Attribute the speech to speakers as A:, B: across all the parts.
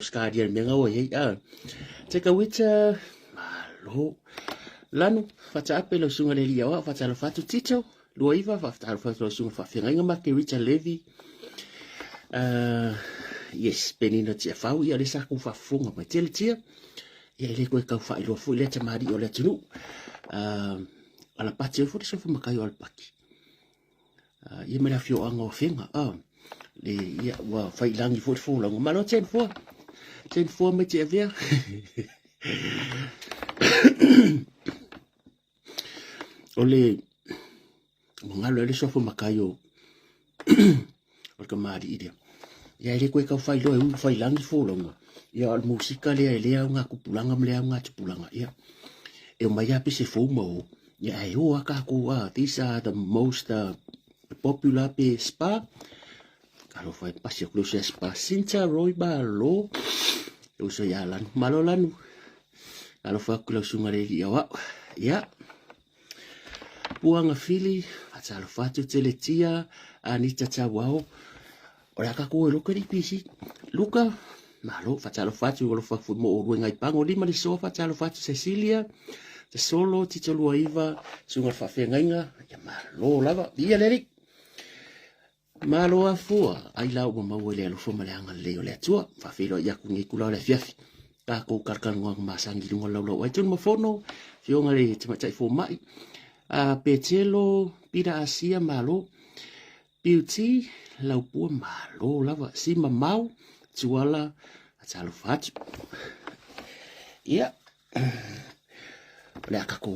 A: Skadia menga o ye te ka wita malo lanu fata ape lo sunga le lia wa fata lo fatu tito lo iva fata lo fatu lo sunga fa finga ma ke Richard Levy yes penina tia fau ia le sa ku fa funga ma tele tia ia le ko ka fa lo fu le te mari o le tunu ala pati fu so fu makai o al paki ia me la fio anga o finga le ia wa fai langi fu fu lo ma lo ten fu me tia via ole ngalo le so fu makai o ka mari ide ia le ko ka fai lo fai langi fu lo ia al musika le nga kupulanga mle nga tupulanga ia e mai api se fu mo ia ai o aka ku these are the most popular pe spa kalau fai pasi ku se spa Sinta Roy Balo eu so ya lan malo lanu kalau fa ku lo sunga le ia puanga fili atalo fatu teletia Anita Tawao ora ka ko lo keri pisi luka malo fatalo fatu lo fa fu mo o ngai pango lima le so fatalo fatu Cecilia te solo tito lua iva sunga fa fengainga ya malo lava ia lerik malo afua ai lau ma wele lo fo malanga le le tua fa filo ya ku ngi kula le fiafi ka ko karkan ngong masangi lungo lo ai tun mo fono fionga le te matai fo mai petelo pira asia malo beauty lau pua malo lava si mamau tuala atalo fatu ia le ka ko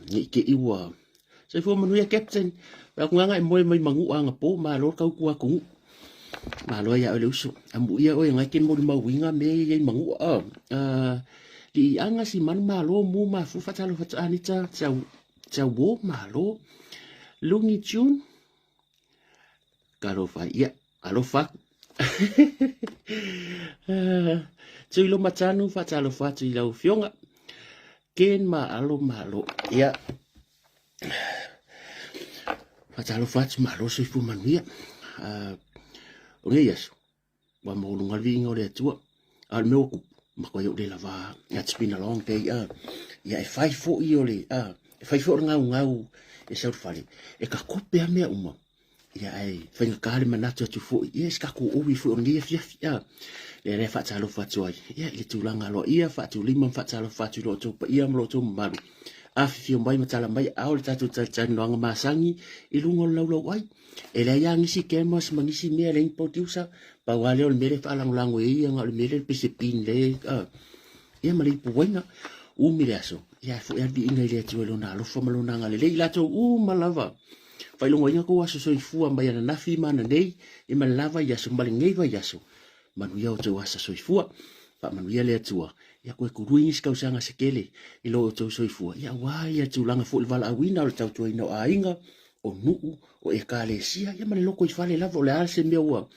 A: ni ke iwa se fo manu ya captain ba ku nga moi mangu anga po malo ka ku ku malo ya ole usu ambu ia o nga ken mo ma winga me ye mangu di anga si man malo mu ma fu fatalo fatu Anita Tawao malo lungi June kalau fa ia alo fa tui lo matanu fa talo fa tui lau fionga ken malo ia fa talo fa tui malo sui fu manuia o nge yasu wa mo lunga vinga o le tua al meu ku ma ko yo de lava it's been a long day ia e fai fo i o le e fai fo ngau e sa fali e ka kope a mea uma ia ai whainga kāre manatu atu fo ia ska ko owi fo ngia fiafi le re whaatalo whatu ai ia le tūlanga loa ia whatu lima whaatalo whatu lo tō pa ia mlo tō maru awhi mai matala mai au le tatu tatanu anga masangi i lungo lau ai e le ia ngisi kemas mangisi mea le impotiusa pa wale o le mere whaalangolango e ia ngā le mere pese pin le ia mali puwaina umi le aso ia fo ia di inga le atu lo na alofa malona ngale le ilato malava fai longo inga ko aso soi fua mai ana nafi mana nei e malava yaso mbali ngeiva yaso manu ia o tau asa soi fua pa manu ia le atua ia koe kuruingis kausanga sekele i lo o tau soi fua ia wai atu langa fo ilvala awina o le tau tua ina o ainga o nuu o e ka le sia ia male loko i fale lava o le alse mea ua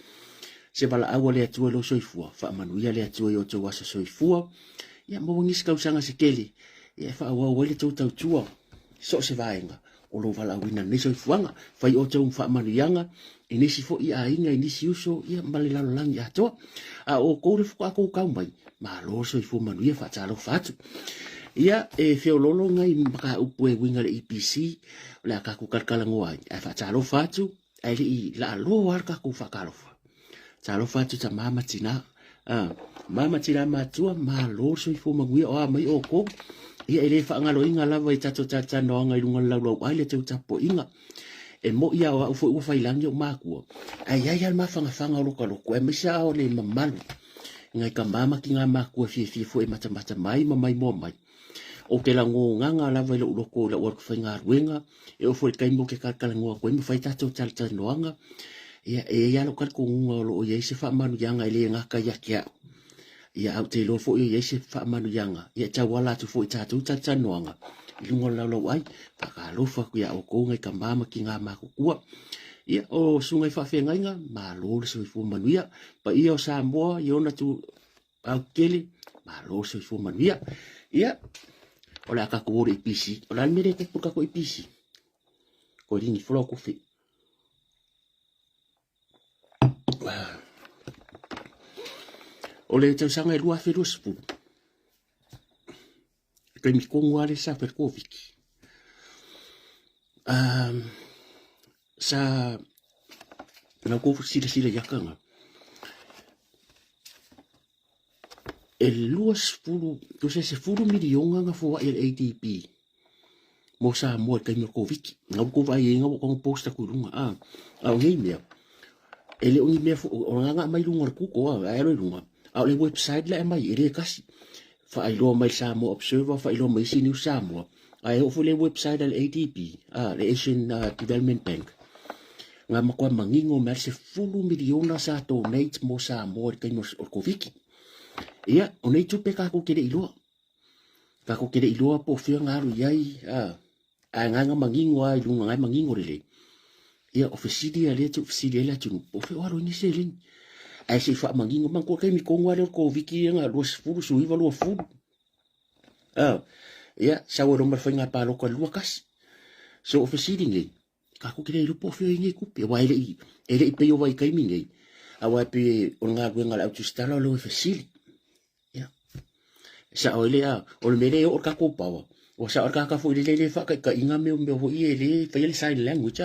A: se vala awa le atua lo soi fua fa manu ia le atua i o tau asa soi fua ia mawangis kausanga sekele ia fa awa wale tau tau tua so se vaenga o lo vala awina niso i fuanga fai o tau mfa manu ianga inisi fo i ainga inisi uso ia male lalo langi atoa o koure fuko ako kau mai ma loso i fu manu ia fa talo fatu ia e feololo ngai maka upu e winga le EPC le akaku kalkalango ai e fa talo fatu ai li la lo arka ku fa kalofa talo fatu ta mama tina mama tina matua ma loso i fu manguia o mai o ko ia ele fa ngalo inga lava i tato tata no nga ilunga lau ai le tau tapo inga e mo ia o fo u fai langi o makua ai ai al mafanga fanga loka loko e misa o le mamalu ngai ka mama ki nga makua fi fo e mata mai mamai mo mai o ke lango nga lava i lo loko la work fai nga ruenga e o fo kai mo ke kalkala ngo ko mi fai tato tata no nga ia e ia lo kal ko nga lo ye se fa manu yanga ile nga ka ya kia ia au te lo fo ia se fa manu yanga ia ta wala tu fo tatu tata noanga lungo lau ai pa ka lo fa ku ia o ko ngai ka mama ki nga ma ku kua ia o sungai fa fe nga ma lo se fu manu ia pa ia o Samoa ia ona tu au kele ma lo se fu manu ia ola ka ko ri pisi ola mere te pu ka ko pisi ko ringi flo ku fi o le tausanga e lua whelua sepulu. Kai mi kongo ale sa perkoviki. Sa na kofu sila yakanga. E lua sepulu, ko se fulu milionga nga fua il ADP. Mo sa mo kai mi koviki. Nga ko vai nga ko posta ku lunga. Au ngai mea. Ele ungi mea fu o nga mai lunga ku ko ai lunga. Au le website la mai ere kasi. Fa ilo mai Samoa Observer, fa ilo mai New Samoa. Ai o le website al ADB, le Asian Development Bank. Nga makwa mangingo mer se fulu miliona sa donate mo Samoa kai mo koviki. Ia, o nei tupe kako kere iloa. Kako kere iloa po fia ngaru iai, nga mangingo ai lunga ngai mangingo rele. Ia, ofisidi ale tu ofisidi ala tu po fia waro ni se lini. Ai se fa mangingo man ko kai mi kongo ale ko viki nga lo fulu suiva lo fulu. Ia, sa wo romar fa nga palo ko luakas. So ofisidi ngai. Kako kere ilo po fia ngai kupi. Wa ele i pe yo vai kai mi ngai. Awa pe o nga ngala autustala lo ofisidi. Sa ole o le mele o ka ko pawa o sa o ka fu le fa ka inga me ho i le fa le sign language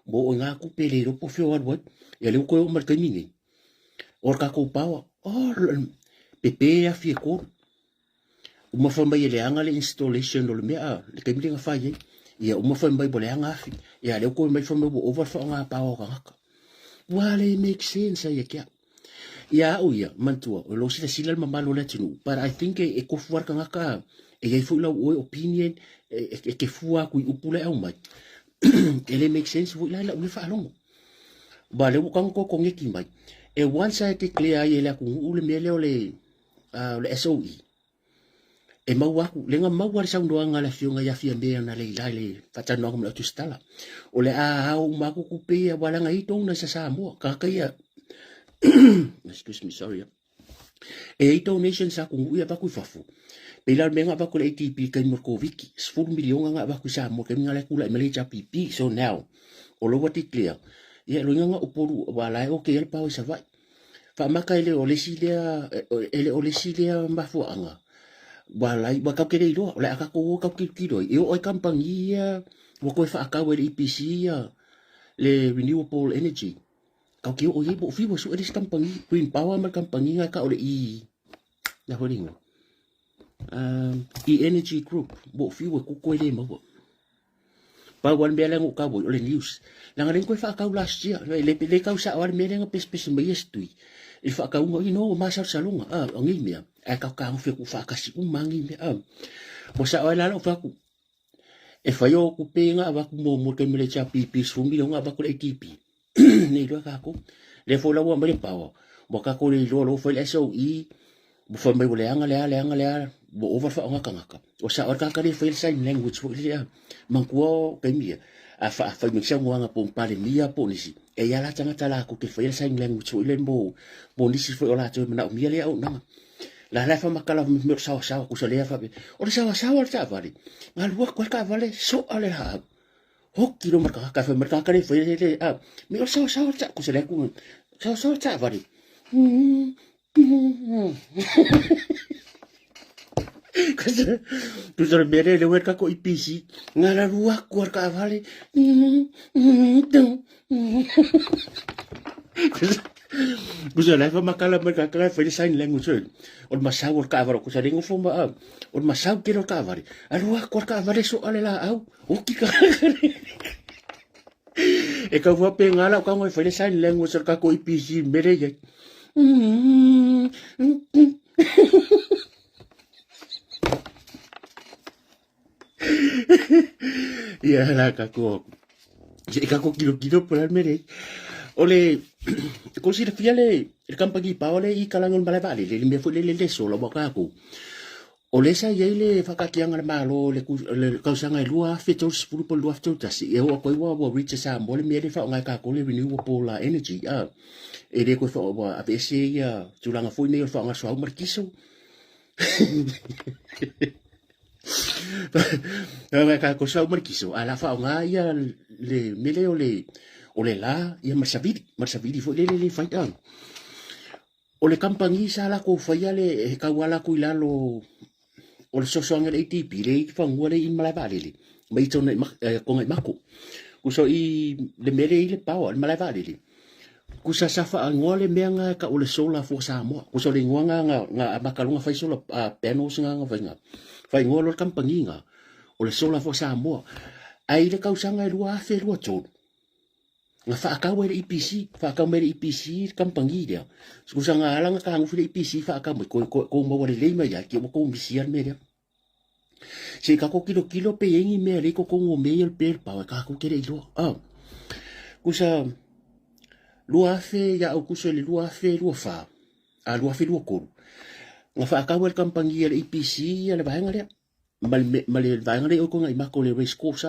A: bo o nga ku pele ro po fio wat ya le ko o mar kamini o ka ko pawa o pepe a fie ko o ma fa mai le anga le installation lo me le kamini nga fa ye ya o ma fa mai bo le anga fi ya le ko mai fa me bo over fa nga pawa ka wale make sense ya kya. Ya mantua o lo sila mamalo le tinu but I think e ko fuar ka ngaka e ai fu la o opinion e ke fua ku upula au mai ele make sense fu la u fa longo ba le ko ko ngeki mai e once I declare ye la ku u le mele o le SOE e mau aku le nga mau war sa ndo nga la fionga ya fia me na le fata no mo tu stala o le au ma ku pe wala nga ito na sa mo ka ya excuse me, sorry. E donation sa kung uya ba ku fafu. Pilar menga ba ku ATP kay Morkoviki. 10 milyon nga ba ku sa mo kay ngala kula Malaysia PP. So now, all over it clear. Ya lo nga upolu wala okay el pa sa vai. Fa makai le olesilia ele olesilia mafu anga. Wala ba ka kere ilo, la ka ko ka kilo. E o kampangia wo ko fa ka we EPC le renewable energy. Kau kio o ye bo fi bo su eris kampangi green power mar kampangi nga ka ole na horinga energy group bo fi bo ku ko le mo pa wan bela ngo ka bo ole news la ngaren ko fa ka last year le ka sa war me nga pes me yestui fa ka ngo ino ma sa salunga ngi mia ka fi ku fa ka si mangi me bo sa wala lo fa ku e fa yo ku pe nga ba ku mo ke mele cha pipi sumi nga ba ku ATP nei lo ka ko le fo la wa mari pawa bo ka ko le lo fo le SOE bo fa mai le anga le bo over fa nga ka o sa or ka le fo sign language fo le man ko pe mi fa mi sa nga po pale mia po ni si e ya la tanga tala ko ke fo sign language fo le bo ni si fo la to na mi le au na la fa makala mi sa ko sa le fa o sa ta vale ngal wa ko ka vale so ale ha hoki lo marka ka fa marka ka le foi le mi o sa ta ku se le ku sa ta vari tu sa bere le wer ka ko ipisi ngala ruak ku ka vale ku se le fa makala marka ka fa sign language o masawor ka varo ku sa ringo fo ma o masaw kilo ka vari ruak ku ka vale so ale la au hoki ka e ka wa pe ngala ka ngoi fa sign language ka ko ipisi mere ye ya la ka ko kilo por al mere ole ko si fiale el campagi paole i kalangol bale bale le me fu le solo ba ka ko ole sa ye le fakakianga le malo le ka sanga lua fito spulu po lua fito tasi e o ko wa reach sa mo le me le fa nga ka ko le renewable energy e le ko fa wa apc ya tulanga fu ne fa nga so markiso ka ko sa markiso ala fa nga ya le mele ole la ya marsavidi fo le fa o le kampangi sa la ko faya le he ka wala ko ilalo o le sosoanga le ATP le i whangua le in malai vale le mai tona ko ngai mako kuso i le mele i le pawa le malai vale le kusa safa angoa le mea nga ka o le sola fo Samoa kuso le ngoa nga makalunga fai sola panels nga vainga fai ngoa lo kampangi nga o le sola fo Samoa ai le kausanga e lua afe lua tonu nga whaakau e le EPC, whaakau me le EPC kampangi rea. Kusa nga alanga ka hangu le EPC whaakau me ko maua le leima ya ki o ko misian me rea. Se ka ko kilo pe yengi me le ko ngo me el per pa ka ko kere ilo. Kusa lua afe ya o kusa le lua afe lua fa. Lua afe lua koru. Nga whaakau e kampangi e le EPC ya le vahenga rea. Ma le vahenga rea o ko ngai mako le race course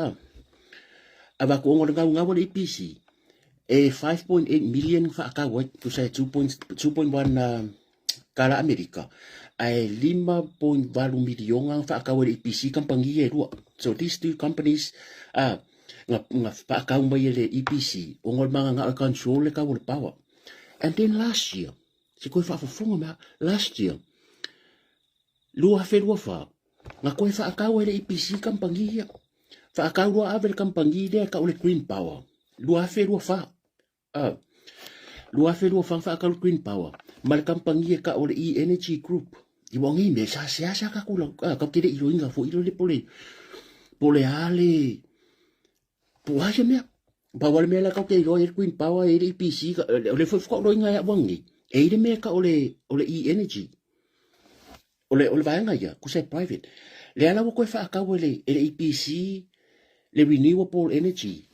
A: Aba ko ngo ngau le EPC. 5.8 million whaakawai, kusa 2.1 kala Amerika. Ai 5.8 milionga whaakawai EPC kampangi e rua. So these two companies, nga whaakau mai le EPC, o ngol mga nga control le kawo le power. And then last year, si koe whaafafonga mea, last year, lua wha, nga koe whaakawai le EPC kampangi ia. Whaakau rua ave le kampangi le ka o le green power. Lua wha. Lua wha green power. Ma le kampangi e ka o le e-energy group. I wangi me sa ka kula. Ka kere ilo inga fo ilo le pole ale. Po haja mea. Pa wale mea la ka ke ilo e green power e le EPC. O le fo ilo inga ya wangi. E le mea ka o le e-energy. O le vaenga ia. Kusai private. Le ala wako e whaakau le EPC. Le renewable energy.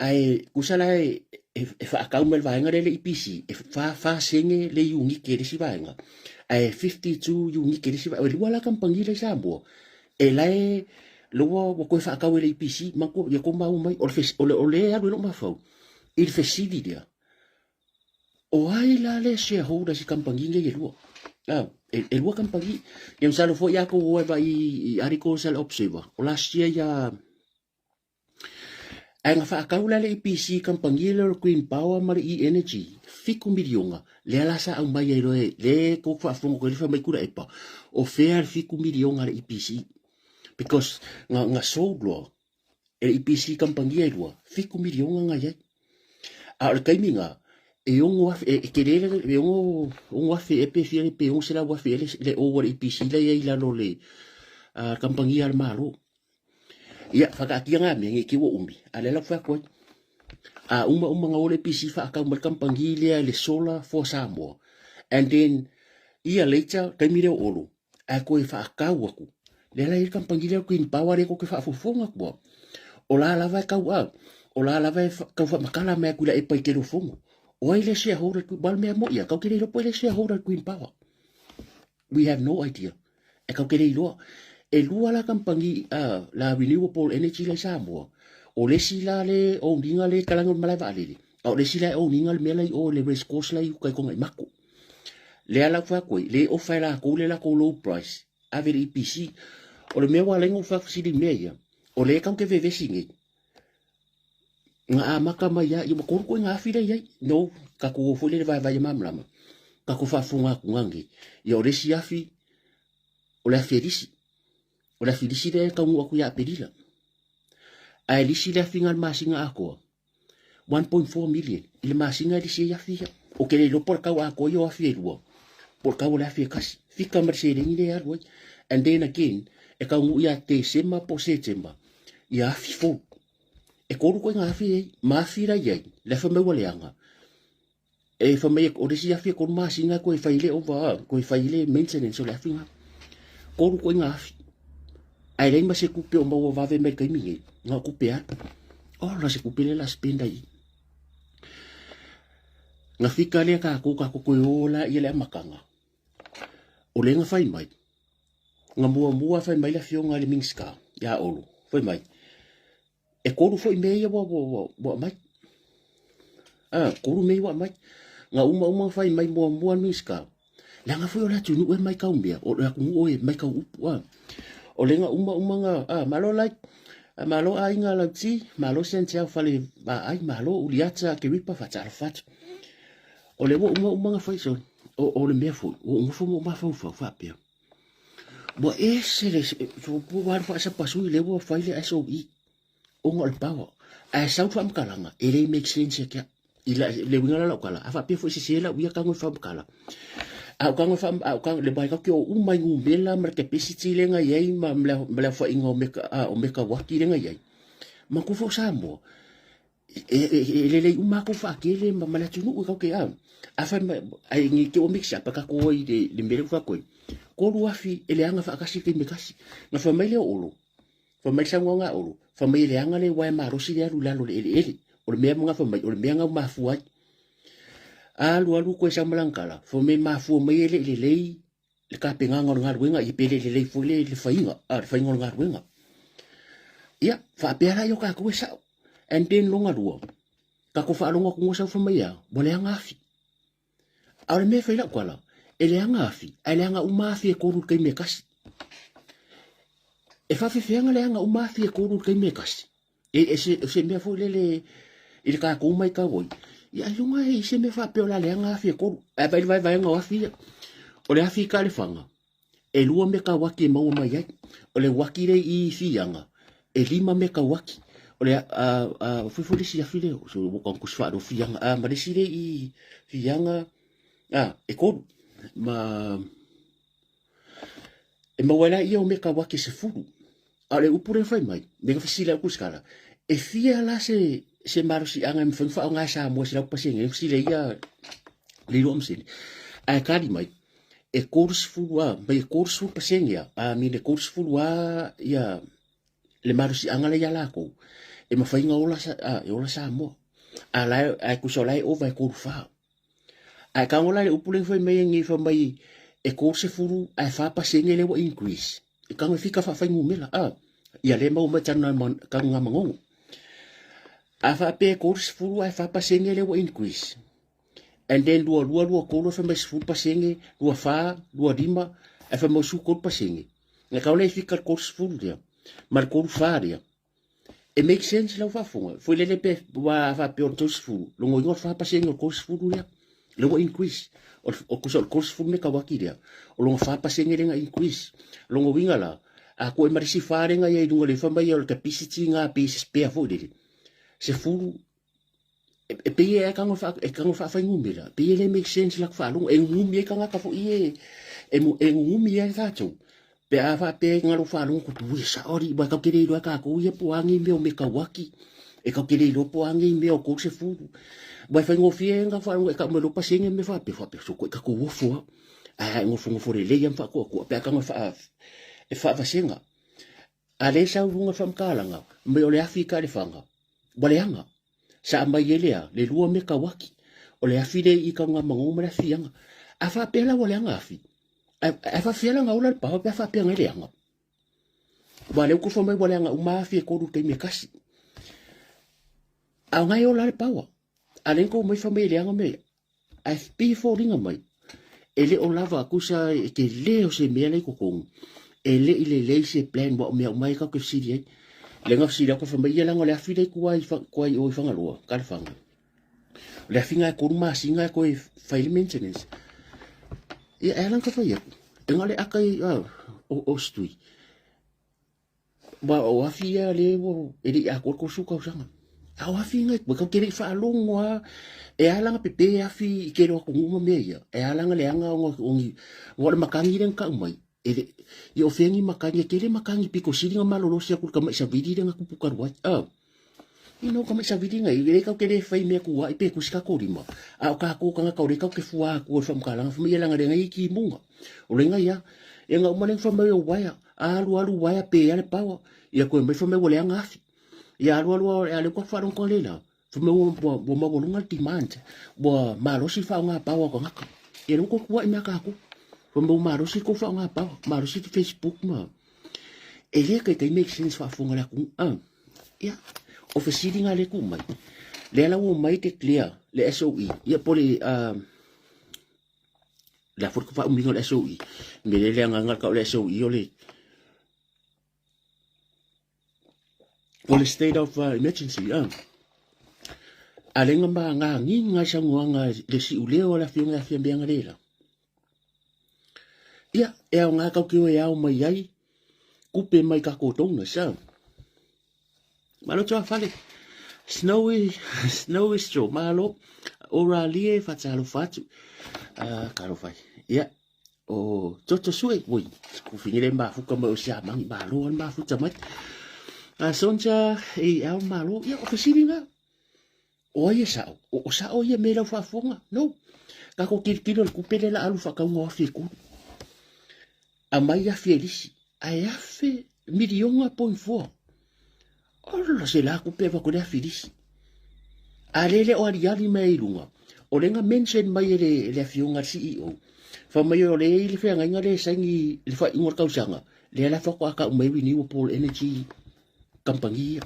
A: Ai kusala e whaakau me le vaenga le EPC. E wha senge le iungi ke le si vaenga. Ai 52 iungi ke le si vaenga. O lua la kampangi le Samoa. E lai lua wako e whaakau le EPC. Mako ia ko mau mai. O le alu ilo mawhau. I le fesili dia. O ai la le shareholder si kampangi nge e lua. E lua kampangi. Ia msalo fo ia ko oeva i articles al observer. O last year ia ai nga whaakau le EPC kampangi le green power ma le e-energy. Fiku milionga. Le alasa au mai e loe. Le ko whaafongo ko le wha mai kura epa. O fair fiku milionga le EPC. Because nga soudloa. E EPC kampangi e lua. Fiku milionga nga yai. A le kaiminga. E ongo wafe. E kerele. E ongo wafe. E pe fia le pe ongo sila wafe. Le owa le EPC le yai lalo le kampangi al malo. Ia whakaakia ngā mea nge kiwa umi. A lela whakoi. Uma nga ole EPC whaakau ma kampangi lea le solar for Samoa. And then, ia later, kaimi reo olo. A koe whaakau aku. Lela i kampangi lea green power e koe whaafofonga kua. O la lava e kau au. O la lava e kau whamakala mea kula e pai te rofongo. O ai le shareholder wal mea mo ia. Kau kere ilo po le shareholder green power. We have no idea. E kau kere iloa. E lua la kampangi la renewable energy le Samoa. O le sila le o ninga le kalangon malai vaalele. O le sila o ninga le mela o le race course la i kai kongai mako. Le ala whakoi, le o whai la kou le la kou low price. Ave le EPC. O le mea walengo whakasiri mea ia. O le kau ke vevesi nge. Nga a maka mai ia. Ia makoru koe ngā whira iai. No, ka kou fwile le vai vai mamlama. Ka kou whafunga kungangi. Ia o le si afi. O le aferisi. O la filisi le ka ngu aku ya perila. Ai lisi le fingal masinga ako. 1.4 million. Ile masinga lisi ya fia. O kele lo por ka ako yo afia lua. Por ka la fia kasi. Fika mercede ni le alwa. And then again, e ka ngu ya te sema po September. Ya fifo. E koru ko nga fia ma fira ye. Le fa me wale anga. E fa me o lisi ya fia ko masinga ko e faile over. Ko e faile maintenance o la finga. Koru ko nga fia. Ai rei ma se kupe o maua vave me kai mingi. Nga kupe ata. O la se kupe le la spenda i. Nga fika lea ka koe ola i le amakanga. O le nga fai mai. Nga mua fai mai la fionga le mingska. Ya olu. Fai mai. E koru fai mea wa mai. Koru mea wa mai. Nga uma fai mai mua mingska. La nga fai o la tunu e mai kau mea. O la kungu o e mai kau upu. O lenga uma nga malo like malo ai nga la ti malo sentia fale ba ai malo uliata ke ripa fa tsara fat o le uma nga fai so o le mea foi o ngofo mo ma fa pe bo ese le so po war fa sa pasu le bo fa le so I o ngol pawa a sa fa mkalanga ele make sense ya ila le winga la kala afa pe foi se la uia ka ngoi fa mkala a ka ngoi fa a ka le bai ka ke o mai ngu bela mar ke pesi tile nga yai ma mla fa inga o meka wa ki nga yai ma ku fo sa mo le uma ko fa ke le ma la tunu ka ke a fa ai ngi ke o mix up ka ko I le mbele fa ko ko lua fi ele anga fa kasi ke me kasi na fa mai le olo fa mai sa nga olo fa mai le anga le wa ma ro si le la lo le o le mea mga fa mai o le mea nga mafu ai alu ko sa malangkala fa mai mafu mai le le ka penga ngor ngar wenga I pele le fo le fainga fa ngor ngar wenga ia fa pera yo ka ko sa and then longa ruo ka ko fa longa ko sa fa mai ya bo le anga fi a le me fa ila kwala ele anga fi ele anga uma fi ko ru kai me kasi e fa fi anga le anga uma fi ko ru kai me kasi e se me fo le il ka ko mai ka woi ya lunga e se me fa pe la le anga fi ko e vai nga wa fi o le afi ka le fanga e lua me ka waki mau mai ai o le waki le I fi anga e lima me ka waki o le fu le si afi le so wo kan ku sfa do fi anga ma le si le I fi anga e ko ma e ma wala I o me ka waki se furu ale upure fai mai de ka fi la ku skala e fia la se marusi anga me fa nga sa mo se la pasing e si le ia le rom sin a kali mai e kurs fulwa mai kurs fu pasing ya a mi le kurs fulwa ya le marusi anga le ya la ko e ma fai nga ola sa mo a la a ku so lai over ko fa a ka ngola le upure fai mai ngi fa mai e kurs fulu a fa pasing le wo increase e ka fika fa fai ngumela ia le mau matana ka nga mangongo a fa pe kurs fulu a fa pasenge le wo increase and then lua ko lo fa mes fu pasenge lua fa lua rima a fa mo su ko pasenge nga ka le fika kurs fulu dia mar ko fa dia it makes sense lo fa funga foi le pe wa fa pe kurs fulu lo ngo fa pasenge kurs fulu dia le wo increase o ko so kurs fulu me ka wakiria o lo fa pasenge le nga increase lo ngo winga la a ko e marisi fare nga ye dungo le fa mai o ka pisiti nga pieces pe fo de se fulu e pe e ka ngo fa ngumela pe le make sense la fa lo e ngumi e ka nga ka fo e ngumi e ka tso pe a fa pe nga lo fa lo ko tu sa ori ba ka kere lo ka ko ye po angi me o me ka waki e ka kere lo po angi me o ko se fulu ba fa ngo fie nga fa ngo ka me lo pa singe me fa pe so ko ka ko wo fo a ngo fo le ya fa ko pe ka ngo fa e fa singa a le sa lunga fa mkalanga me o le afika le fanga Waleanga, sa mai elea, le lua me ka waki, o le afide I ka nga mangoma le fianga, a fa pela waleanga afi, a fa fiala nga ula le pao, a fa pia nga leanga. Wale uko fa mai waleanga uma afi e koru kei me kasi. A ngai ola le pao, a lenko mai fa mai leanga me, a fi fo ringa mai, ele o lava akusa ke leo se mea le kokong, ele I le se plan wa o mea umai ka ke siri ai, le nga sira ko fa mai la ngole afide kuai o fanga loa ka fanga le afinga ko ma singa ko file maintenance e ala ka fa ye ngale akai o stui ba o afia le wo e di akor ko suka usanga a afinga ko ka kere fa longwa e ala nga pepe afi ke ro ko nguma me ya e ala nga le anga o makangi ren ka mai yo fengi makangi kele makangi piko siringa malolo sia ku kama sa vidi nga ku pukar wa kama sa vidi nga ile ka kele fai me ku wa ipe ku ska ko rima a ka ko ka ka ka ke fuwa ku fa mkala nga famia nga nga iki munga o lenga ya e nga umane fa me wa ya alu wa ya pe ya le pawa ya ko me fa me wole nga afi ya alu ya le ko fa ron ko lela fa me bo ma bo nga timante bo malo si fa nga pawa ko nga e ron ko ku wa ina ka ku Fombo marosi ko fa nga pa, marosi ti Facebook ma. Ele kay make sense fa funga la kung ya. Ofisiri nga le kumay. Le la wo mai te clear le SOE. Ya poli la fot ko fa umingo le SOE. Mele le nga ka le SOE ole. Poli state of emergency Alenga ba nga ngi nga sa nga le si uleo la fiunga fiambia nga lela. ia e au ngā kau kio e au mai ai kupe mai ka kōtona sa malo tua fale snowy snowy straw malo ora lie fatalo fatu karo fai ia o toto sui ui ku finire ma fuka mo sia mangi malo an ma futa mai sonja e au malo ia o fasiringa o ia sa o ia me la fa fonga no ka ko kirkiro ku pele la alu fa ka ngo fi ku a mai a felici a e afe milionga point four ora se la ku peva ko le felici a lele o ali mai lunga o lenga mention mai le fionga CEO fa mai o le fe nga le sangi le fa ingor ka usanga le la fa ko ka mai renewable energy company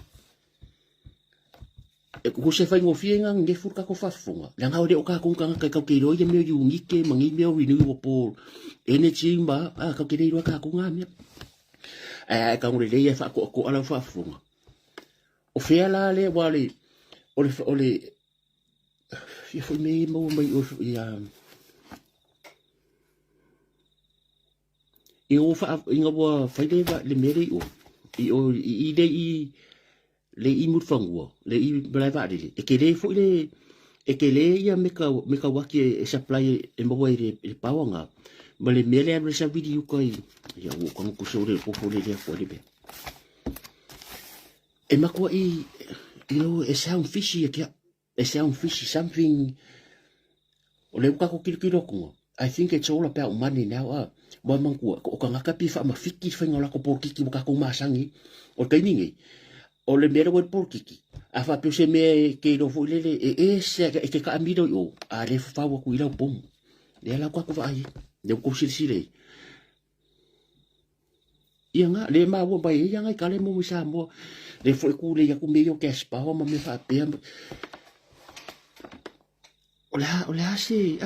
A: ko se fa ngo fienga nge furka ko fa funga la nga o ka ko ka ka ke ro ye me yu ngike mangi me renewable energy ma ka ke ro ka ko nga me ka ngure le fa ko ala fa funga o fe ala le wale ole ye fo me mo mai o ya e o fa inga wa fa le va le mere o i le i mutfangua le i blaiva de e ke le fo le e ke le ia me ka waki e supply e mo le pawanga ma le mele a sa video kai ya o ko so le po le fo le be e ma ko i it sound fishy it sound fishy something o le ka ko kilo ko I think it's all about money now wa mangku o ka ngaka pi fa ma fiki fa ngola ko por kiki ka ko masangi o tainingi o le mera wet por kiki a fa pe se me ke do fo le se ke ka amido yo a le fa wa ku ila pom le la ko vai de ko sile ia nga le ma wo bai ia nga ka le mo sa mo le fo ku le ya ku me yo ke spa ma me fa pe o la se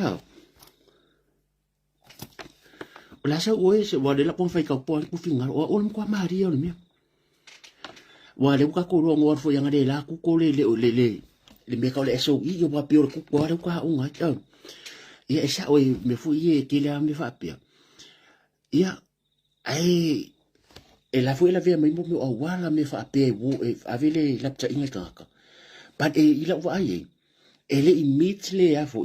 A: o la sa o se wa le la pon fa ka po ku finga o mo kwa maria o le me wa le ka ko ro ngor fo yang le la ku ko le me ka le so i yo ba pior ku ko le ka unga ta ia esa o me fu i ke le me fa pia ia ai e la fu la via mai mo o wala me fa pe wo e avele la tsa inga ka but e ila wa ai e le immediately a fu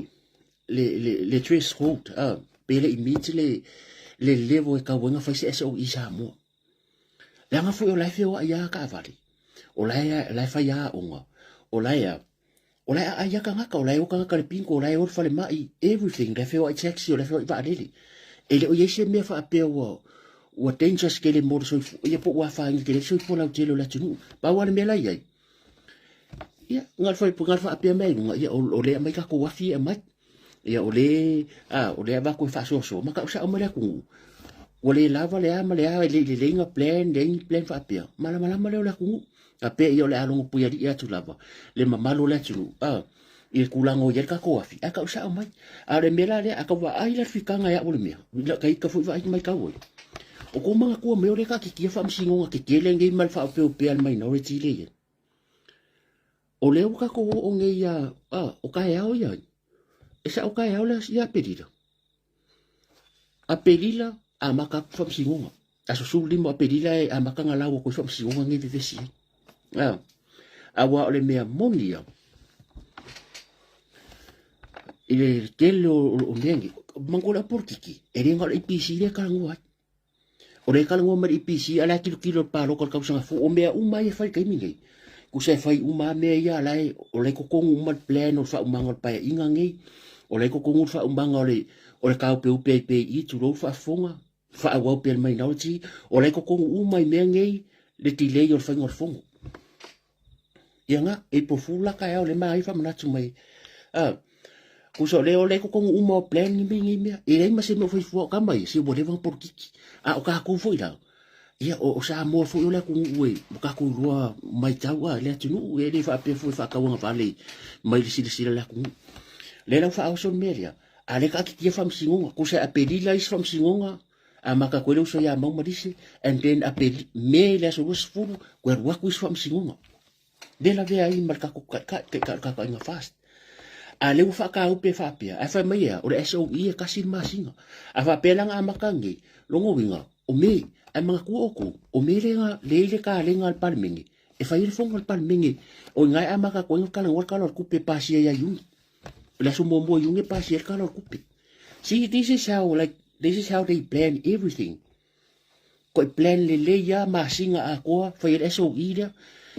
A: le threshold pe le immediately le levo e ka wenga fa se so i sa mo la nga fu o la fe o ia ka vale o la fa ya unga o la ya ka ngaka o la o ka ngaka le pinko o la o fa le mai everything la fe o i taxi o la fe o i va lele e le o yese me fa pe o dangerous ke le mo so ia po wa fa ngi ke le so po la telo la tunu ba wa le me la ia ia ngal fa pe mai nga ia o le mai ka ko wa fi e mai ia o le va ko fa so ma ka sa o me la ku o le lava le ama le inga plan fa pe mala le la ku a pe yo le alongo puia di atu lava le mamalo le tunu i kulango ye ka ko afi aka usa mai a le mela le aka wa ai la fikanga ya ole mea la kai ka fu vai mai ka wo o ko manga ko me ole ka ki fa msingo ke kele ngai mal fa pe al minority le ye o le ka ko o nge ya o ka ya o ya esa o ka ya la ya pedida a pedila a maka fa msingo a so su limo a pedila a maka ngala ko fa msingo nge vivesi awa ole mea monia ile telo o mengi mangola portiki eringa le IPC le kalangwa o le kalangwa ma IPC ala kilo pa lo ka usanga fu o mea uma e fai kai mingi ku se fai uma me ya lai o le kokongu uma plan o fa umanga pa inga ngi o le kokongu fa umanga o le ka pe i tu ro fa fonga fa awa pe mai nauti o le kokongu uma me ngi le tile yo fa ngor fonga yanga e po fula ka ya le mai fa manatu mai ku so le ko kong umo plan ngi me e le ma se mo foi fo ka mai se bo le van por kiki o ka ku foi la ia o sa mo fo le ku we ka ku ro mai tawa le tunu e le fa pe fo fa ka wa fa le mai si la ku le la fa o son media a le ka ki fa msingonga ku se a pedi la is fa msingonga a maka ko le so ya mo madisi and then a pedi me le so was fu ku wa ku is fa msingonga de la vea i marca ka nga fast a leu whakaupe whapea, a whai mai o le SOE e kasi masinga, a whapelanga a makangi, longo winga, o me, a mga kuoko, o me le ka lenga al palmengi, e whai fonga al palmengi, o ngai a maka koinga kalang kalor kupe pasia ya yungi, la sumomo yungi pasia kalor kupe. See, this is how they plan everything. Koi plan le ya masinga a koa, whai el SOE lea,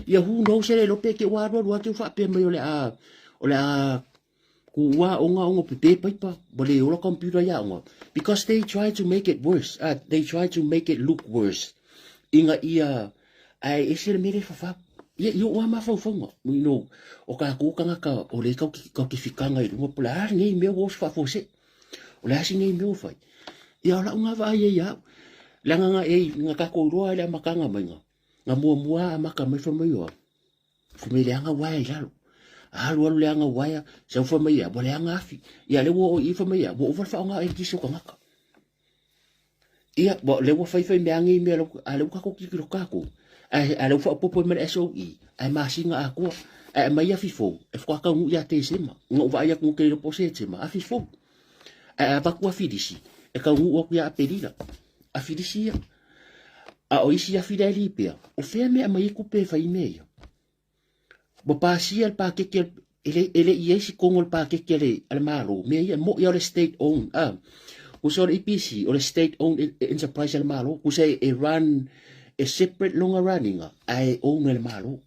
A: ia who knows ele lope ke wā te whapea mai o le a kuwa onga pepe paipa bole ola computer ya onga, because they try to make it worse. They try to make it look worse. Inga ia ai ese mere fa ia yo wa ma fa fonga no o ka ku kanga ka o le ka ki fikanga i mo pula ngai me wo fa fo se o le asi ngai me fa ia la nga va ia la nga nga ka ko ro ile makanga mai nga mua maka mai fa mai yo fu me le nga wa ia alu le anga waya sa fa mai ya bole anga afi ia le wo i fa mai ya wo fa nga e kiso ka ngaka ia bo le wo fa me angi me ale ka ko ki ro ka ko ale fa popo me SOE ai masinga a ko ai mai afi fo e fa ka ngu ya te sema ngo va ya ku ke ro posete ma afi fo ai ba ku afi disi e ka ngu o ku ya pedila afi disi a o isi afi dali pe o fe me mai ku pe fa i me bo pasia el pakeke ele iesi kongol pakeke al malo me ia mo ia le state owned usor EPC or state owned enterprise al malo usai e run a separate longer running I own el malo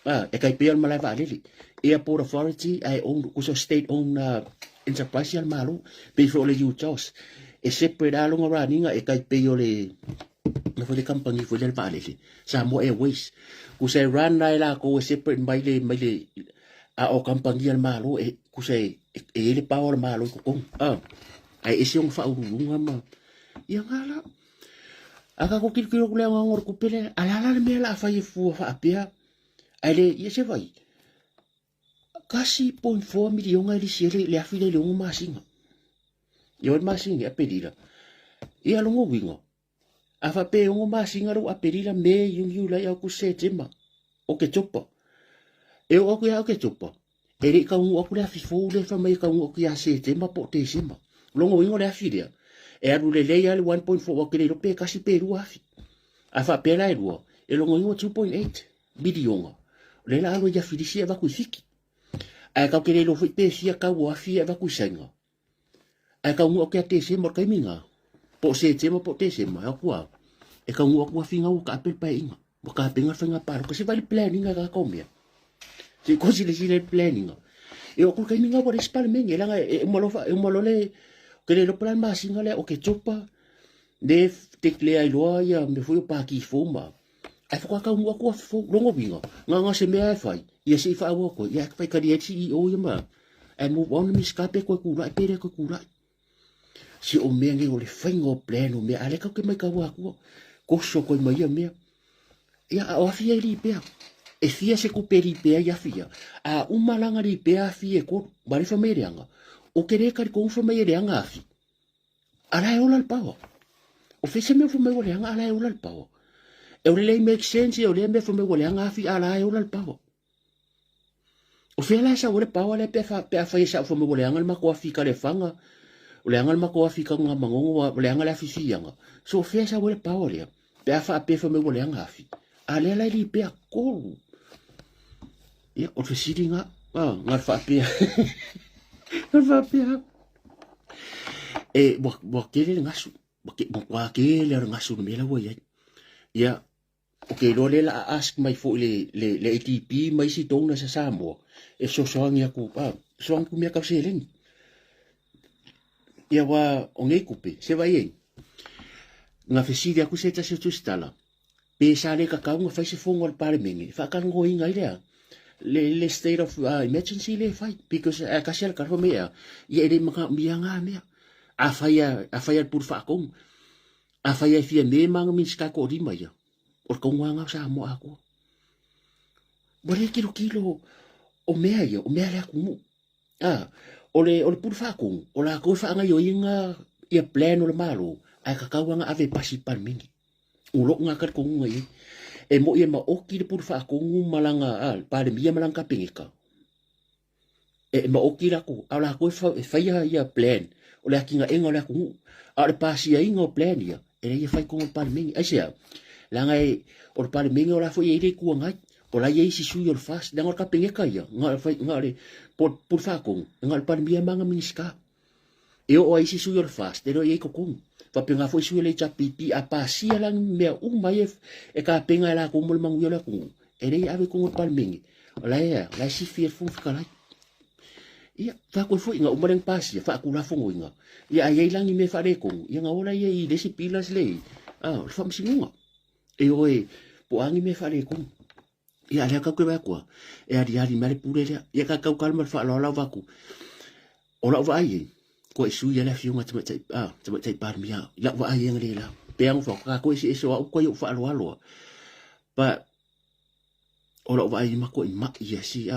A: e kai pe al malai valili airport authority I own usor state owned enterprise al malo pe for le utos e separate a longer running e kai pe yo le na foi le company foi le valili Samo Airways kusai run la ko separate mai le a o company al malo e kusai e le power malo ko ai ese un fa urunga ma ia ngala aka ko kilo ko le ngor ko pele ala me la fa fu fa apia ai le ia se vai kasi 0.4 million ai le le afile le un masinga yo masinga pedira ia longo wingo afa pe un masinga ro apelila me yung la ya ku se tema o ke topa e o ku ya ke topa e ri ka un o ku la fi fo le fa mai ka un o ku ya se tema po te sema longo wingo le afilia e aru le ya le 1.4 o ke le pe kasi pe ru afi afa pe la ru e longo wingo 2.8 billion le la ro ya fi disi va ku fiki ai ka ke le lo fi pe sia ka wa fi va ku senga ai ka un o ke te sema ka minga po se tema po te sema ku e ka ngua kua finga u ka apel pa inga mo ka penga finga paro ko se vale planning ga komia se ko si le planning e o ku ka minga por espal men e langa e molo le ke le plan ma singa le o ke chopa de tekle ai loa ya me foi pa ki foma ai fa ka ngua kua fo longo binga nga se me ai fai ia se fa wo ko ia fa ka di CEO ya ma e mo on mi skape ko ku la pere ko ku la si o me ngi o le faingo plano me ale ka ke mai ka wa ko so ko mai me ya o afia ri pe e fia se ku peri pe ya fia a umalanga ri pe a fia ko bari fa mai reanga o kere ka ko fa mai reanga afi ala e ola pawo o fe se me fa mai reanga ala e ola pawo e o le make sense o le me fa mai reanga afi ala e ola pawo o fe la sa o le pawo le pe fa sa fa mai reanga ma ko afi ka le fanga o le angal mako afika nga mangongo o le angal afisi yanga so fesa wole paolia pe afa pe fa me wole anga afi ale la li pe ko e o fe sidinga nga fa pe nga fa pe e bo kele ngasu bo kele ngasu me la woya ya okay lo le la ask my fo le ATP mai si tong na sa Samoa e so ya ku so ang ku me ka seleng ia wa o ngai kupe se vai ei nga fesiri aku se tasi tu stala pe sa le ka nga fai se fongo al parliament fa kan go inga ile le state of emergency le fai because ka se ka fo mea ia ele maka mianga mea a fai al pur fa kong a fai fia me mang min ska ko di mai o ko nga sa mo aku bore kilo o mea le aku mu o le pur fa kong o la ko fa nga yo inga ia plan o le malo ai ka nga ave pasi pan mingi ulo nga ka kong ngai e mo ia ma o ki le pur fa kong malanga al pa le mia malanga pingika e ma o kila ku ala ko fa ia plan o le kinga enga le ku a le pasi inga o plan ia e le fai ko pa mingi ai sia la ngai o pa mingi o la fo ia ku ngai o la ia si su yo fast dan o ka pinge ka ia nga fai nga le por fa ko nga pa mi manga miniska e o ai si su yo fast de ro ia ko ku fa pinga fo su le cha pipi a pasi lang me mai e ka pinga la ko mo mangu yo la ku e le ave ko pa mingi o la ia la si fier fu ka la ia fa ko fo inga umareng pasi fa ku la fo inga ia ai lang me fa re ko ia nga ola ia i desi pilas le fa msinga e oi po angi me fa re ko ia le ka ko ba ko e ari mare pure ia ka kalma fa la va ku ola va ai ko su ia la fiunga tama tai par mia la va ai ngi la pe ang fa ka ko si so ko yo fa lo ba ola va ai ma ko ma ia si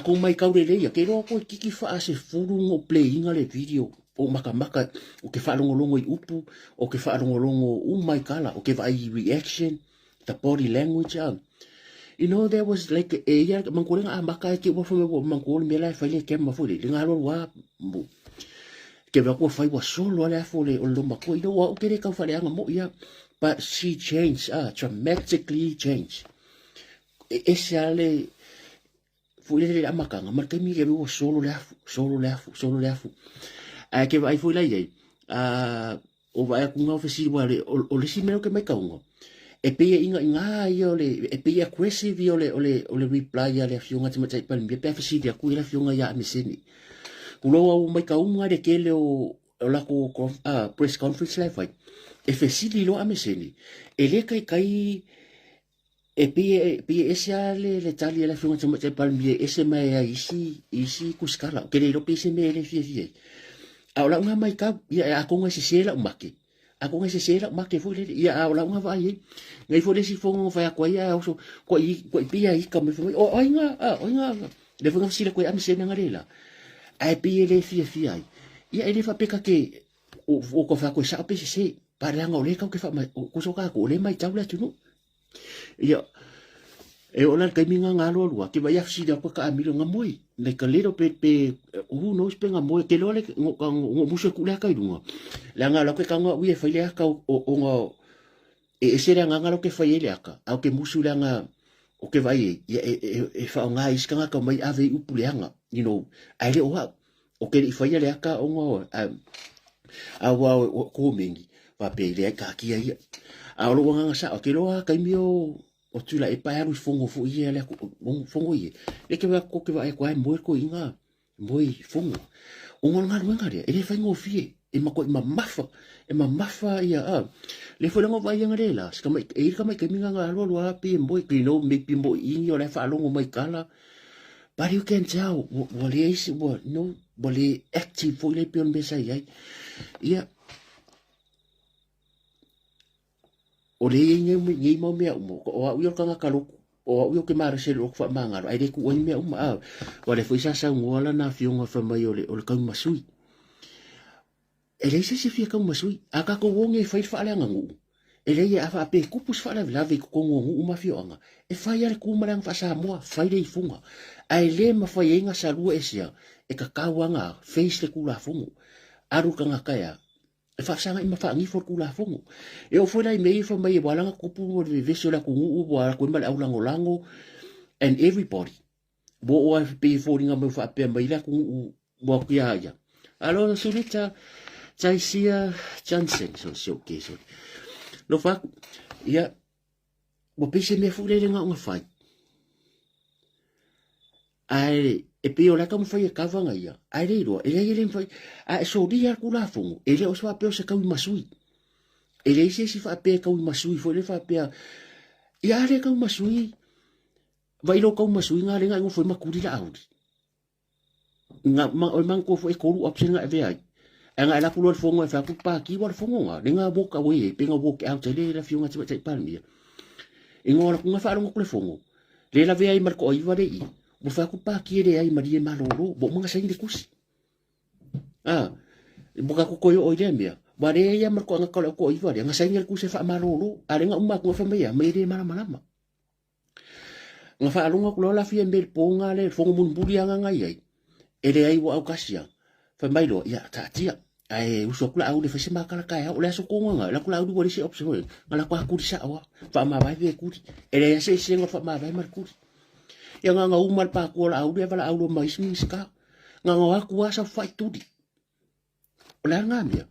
A: ko mai kaure le ia ke ro ko kiki fa se furu ngo playing ale video o maka o ke fa longo I upu o ke fa longo mai kala o ke vai reaction the body language there was like ia mangkulenga maka ke bo fo mangkul me la fa le ke ma fo le nga lo wa ke ba ko fa wa solo ala fo le o lo ma ko o ke le ka fa le nga mo ia but she changed dramatically changed le foi le amakanga mar ke mi ke bo solo le afu ke vai foi la ye o vai ku nga ofisi wa le o le simelo ke mai kaungo e pe inga yo le e pe aggressive yo le reply ya le fiunga te mai pa mi pe ofisi dia ku le fiunga ya miseni ku lo o mai kaunga le ke le o la ko press conference le fai e fesili lo a miseni e le kai e pe ese le tali la fiunga te mai pa mi ese mai isi kuskala ke le lo pe se me le fie aula nga mai ka ia a konga se sela umaki a konga se sela umaki foi le ia aula nga vai ngai foi si fongo fa ko ia so ko pia I ka me foi o inga le fonga si le ko am se nga lela ai pia le fie ai ia ele fa peka ke o ko fa ko sa pe se para nga ole ka ke fa ko so ka ko le mai taula tu no ia e ola ka minga ngalo lua ke vai afsi da ka amilo nga moi le ka lero pe who knows pe nga moi ke lole ngo muso ku la ka idunga la nga lo ke ka ngo wi fa le ka o nga e se nga nga lo ke fa ile aka au ke muso la nga o ke vai e fa nga iska nga ka mai ave upuleanga ai le o ke fa ile aka o nga ko mingi va pe le ka ki ai a lo nga sa o ke lo ka mio o tula e pai aru fongo fu ia le fongo ia le ke va ko ke va e kwa mo ko inga moi fongo o nga nga re ele fa ngo fie e ma ko ma mafa ia le fo ngo vai nga le la ska mai e ka mai ke minga nga lo api moi ke no me pi mo ingi o le fa longo mai kala but you can tell what is what no what active fo le pion be sai ia o le ngai mo me o yo ka nga kalu o yo ke mara se lo fa manga ai de ku o me o le foi sa ngola na fiunga fa mai o le ka masui e le se fia ka masui aka ko wonge fai fa le ngangu e le ia fa pe ku pus fa la ve ko ngongu ma fionga e fai ale ku marang fa sa mo fai le funga ai le ma fai nga sa lu esia e ka kawanga face le ku la fungu aru ka nga kaya e fa sanga I ma fa ngi for kula fongo e o foi mai fa mai wala nga kupu de veso la ku u wa ku mal au lango and everybody bo o pe for nga mo fa pe mai la ku bo ku ya alors solita Taisia Johnson so ke so no fa ya bo pe se me fu le nga fai ai e pe o la ka mo fai ka vanga ia ai le ro e le fai a so dia ku la fongo e le o so pe o se ka masui e le se si fa pe ka masui fo le fa pe ia le ka masui vai lo ka masui nga le nga ngo foi makuri la audi nga o man ko foi ko lu option nga ve ai nga la pulo fongo e fa ku pa ki wa fongo nga le nga boka we pe nga boka out le la fiunga tse pa mi e ngora ku nga fa lo ko le fongo le la ve ai mar ko i va le I bo fa ku pa ki ai marie malolo bo mga sa hindi kusi bo ka ku koyo o ile mia ba re ya mar ko nga ko i va nga sa hindi kusi fa malolo ale nga umma ko fa me ya me re mala nga fa alunga ku la fia mel ponga le fongo mun buri anga ngai ai ele ai wa aukasia fa mai lo ya ta tia ai uso kula au le fa sima kala kai o le so ko nga la kula au di se opso nga la kwa ku sa wa fa ma vai ve ku ele ya se nga fa ma vai mar ku ya nga umal pa ko la au de vala au lo mai smi ska nga nga ku sa fa tu di o la nga mia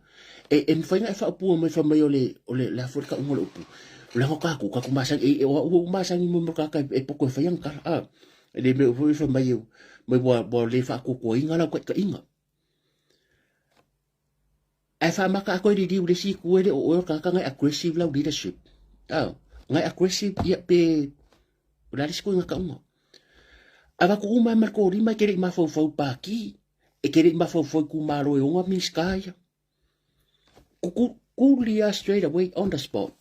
A: en fa nga fa pu mai fa mai o le la fo ka ngolo pu la ko ka ku masang o masang mo ka ka poko fa yang ka le me fu fa mai eu me bo le fa ko inga la ko ka inga ai fa maka ko di le si ku le o ka ka ngai aggressive leadership ngai aggressive ya pe la risiko nga ka mo ava ku ma mar ko ri mai ke ma fo pa ki e ke ma fo ku ma ro e nga mi skaya ku lia straight away on the spot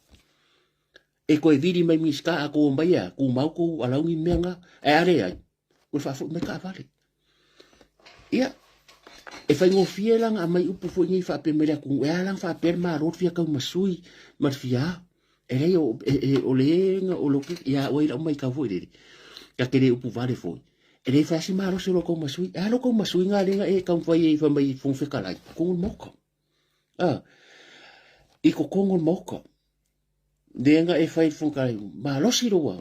A: e koe vidi mai miska a ko mai a ku mau ko ala ngi menga e are ai ko fa fu me ka vale ia e fa ngo fielang a mai upu fu ngi fa pe me ku e lang fa per ma rot fia ka masui mar fia e le o le nga o lo ki ia o ira mai ka fu ri ka ke upu vale fu e le fa si ma ro se lo ko masui a lo ko masui nga le nga e ka fa e fa mai fu fe ka lai ko mo ko i ko kongo mo ko denga e fai funkai ma lo si roa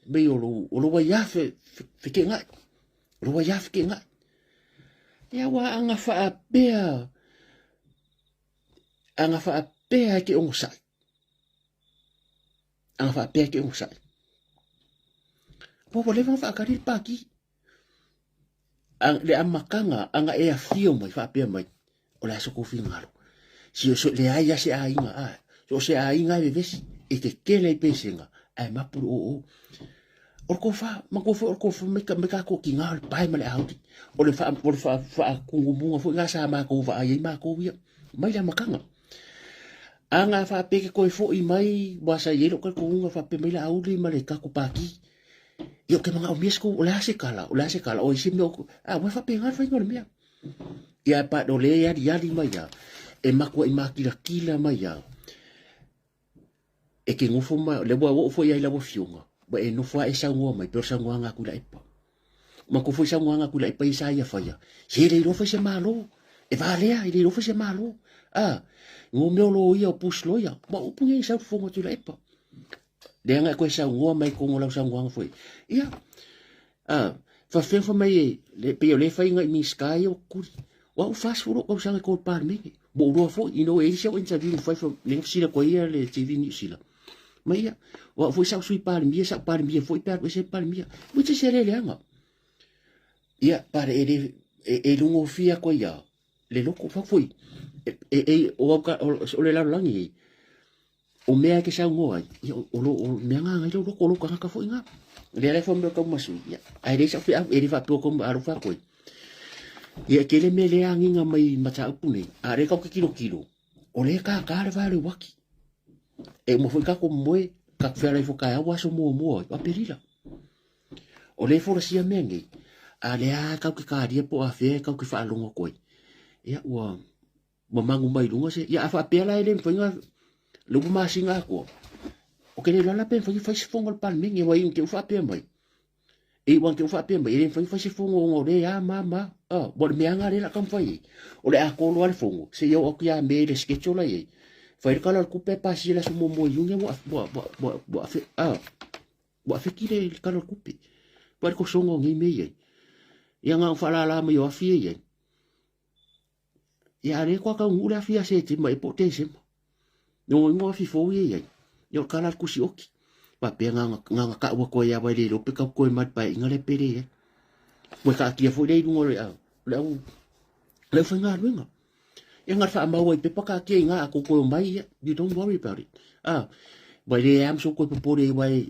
A: be o lo wa ya fe ke nga lo wa ya fe ke nga ya wa anga fa apea ke on sai anga fa apea ke on sai po le fa ka ri pa ki ang le amakanga anga e a fio mai fa apea mai o la so ko fingalo si o so le ai ya se ai nga so se ai nga le vesi e te kele i pesenga ai mapuru o ko fa ma ko fa me ka ko ki nga pai male auti o le fa kungu bunga fo nga sa ma ko va ai ma ko via mai la makanga anga fa pe ko fo i mai wa sa yelo ko nga fa pe mai la auti male ka ko paki yo ke manga o miesco o la se kala o isi me wa fa pe nga fa ngol mia ya pa do le ya di mai ya e makwa i makila mai ya e ke ngofo mai le bo fo ya la bo fiunga ba e no fo e sa ngwa mai per sa ngwa nga kula ipa ma ko fo sa ngwa nga kula ipa isa ya fa ya je le ro fo se malo e va le le ro fo se malo ngo me lo ia puslo ya ba o punga isa fo ngo tula ipa le nga ko sa ngwa mai ko ngola sa ngwa fo ia fa fe fo mai le pe le fa nga mi sky o ku wa fa fo ko sa ko par mi bo ro fo ino e se o interview fa fo le sila ko ia le tv ni sila mai wa foi sa sui par mia foi per se par mia muita se le anga ia para e lungo fia ko ia le loko fa foi o le la langi o mea ke sa ngoa o mea nga ngai lo ka foi nga le fo me ko masu ia ai le sa fi e fa to ko aru fa ko ia ke le me le angi nga mai mata upune a re ka kilo o le ka le va le waki e mo foi ka ko moe ka fera i fokai awa so mo a perila o le fora sia mengi a le a ka ki ka ria po a fe ka ki fa longo koi ia wa mangu mai lunga se ia fa pela ele foi nga lu ma singa ko o ke le la pe foi fa se fongo pan mingi wa in ke fa pe mai e wan ke fa pe mai ele foi fa se fongo ngo le ya mama bo me anga le la kam foi o le a ko lo al fongo se yo o ki a me le sketchola ye foi kala ku pe pa si la so mo yunge bo fe ki le kala ku pe pa ko songo ngi me ye ya nga fa la me yo fi ye ya le ko ka ngula fi se ti mai potensi no ngo fi fo ye yo kala ku si oki pa pe nga ka wa ko ya ba le lo pe ka ko mat pa ngale pe le mo ka ki fo le ngo le fa nga luenga yang ngarfa ama wai pe paka ke nga ko ko mai you don't worry about it bai le am so ko po le bai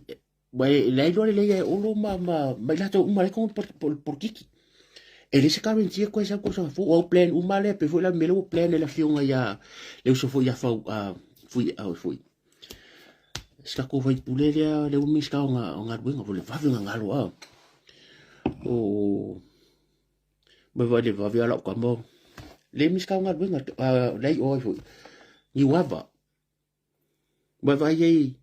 A: le lo le o lo mai la to mai ko por kiki ele se ka rentia ko esa cosa fo o plan le pe fo la melo plan la fionga ya le so fo ya fo ska ko vai pule le o mis ka nga buenga fo le fa nga lo o ba va le va via la ko mo le mis ka nga buenga lei o fo ni wava ba vai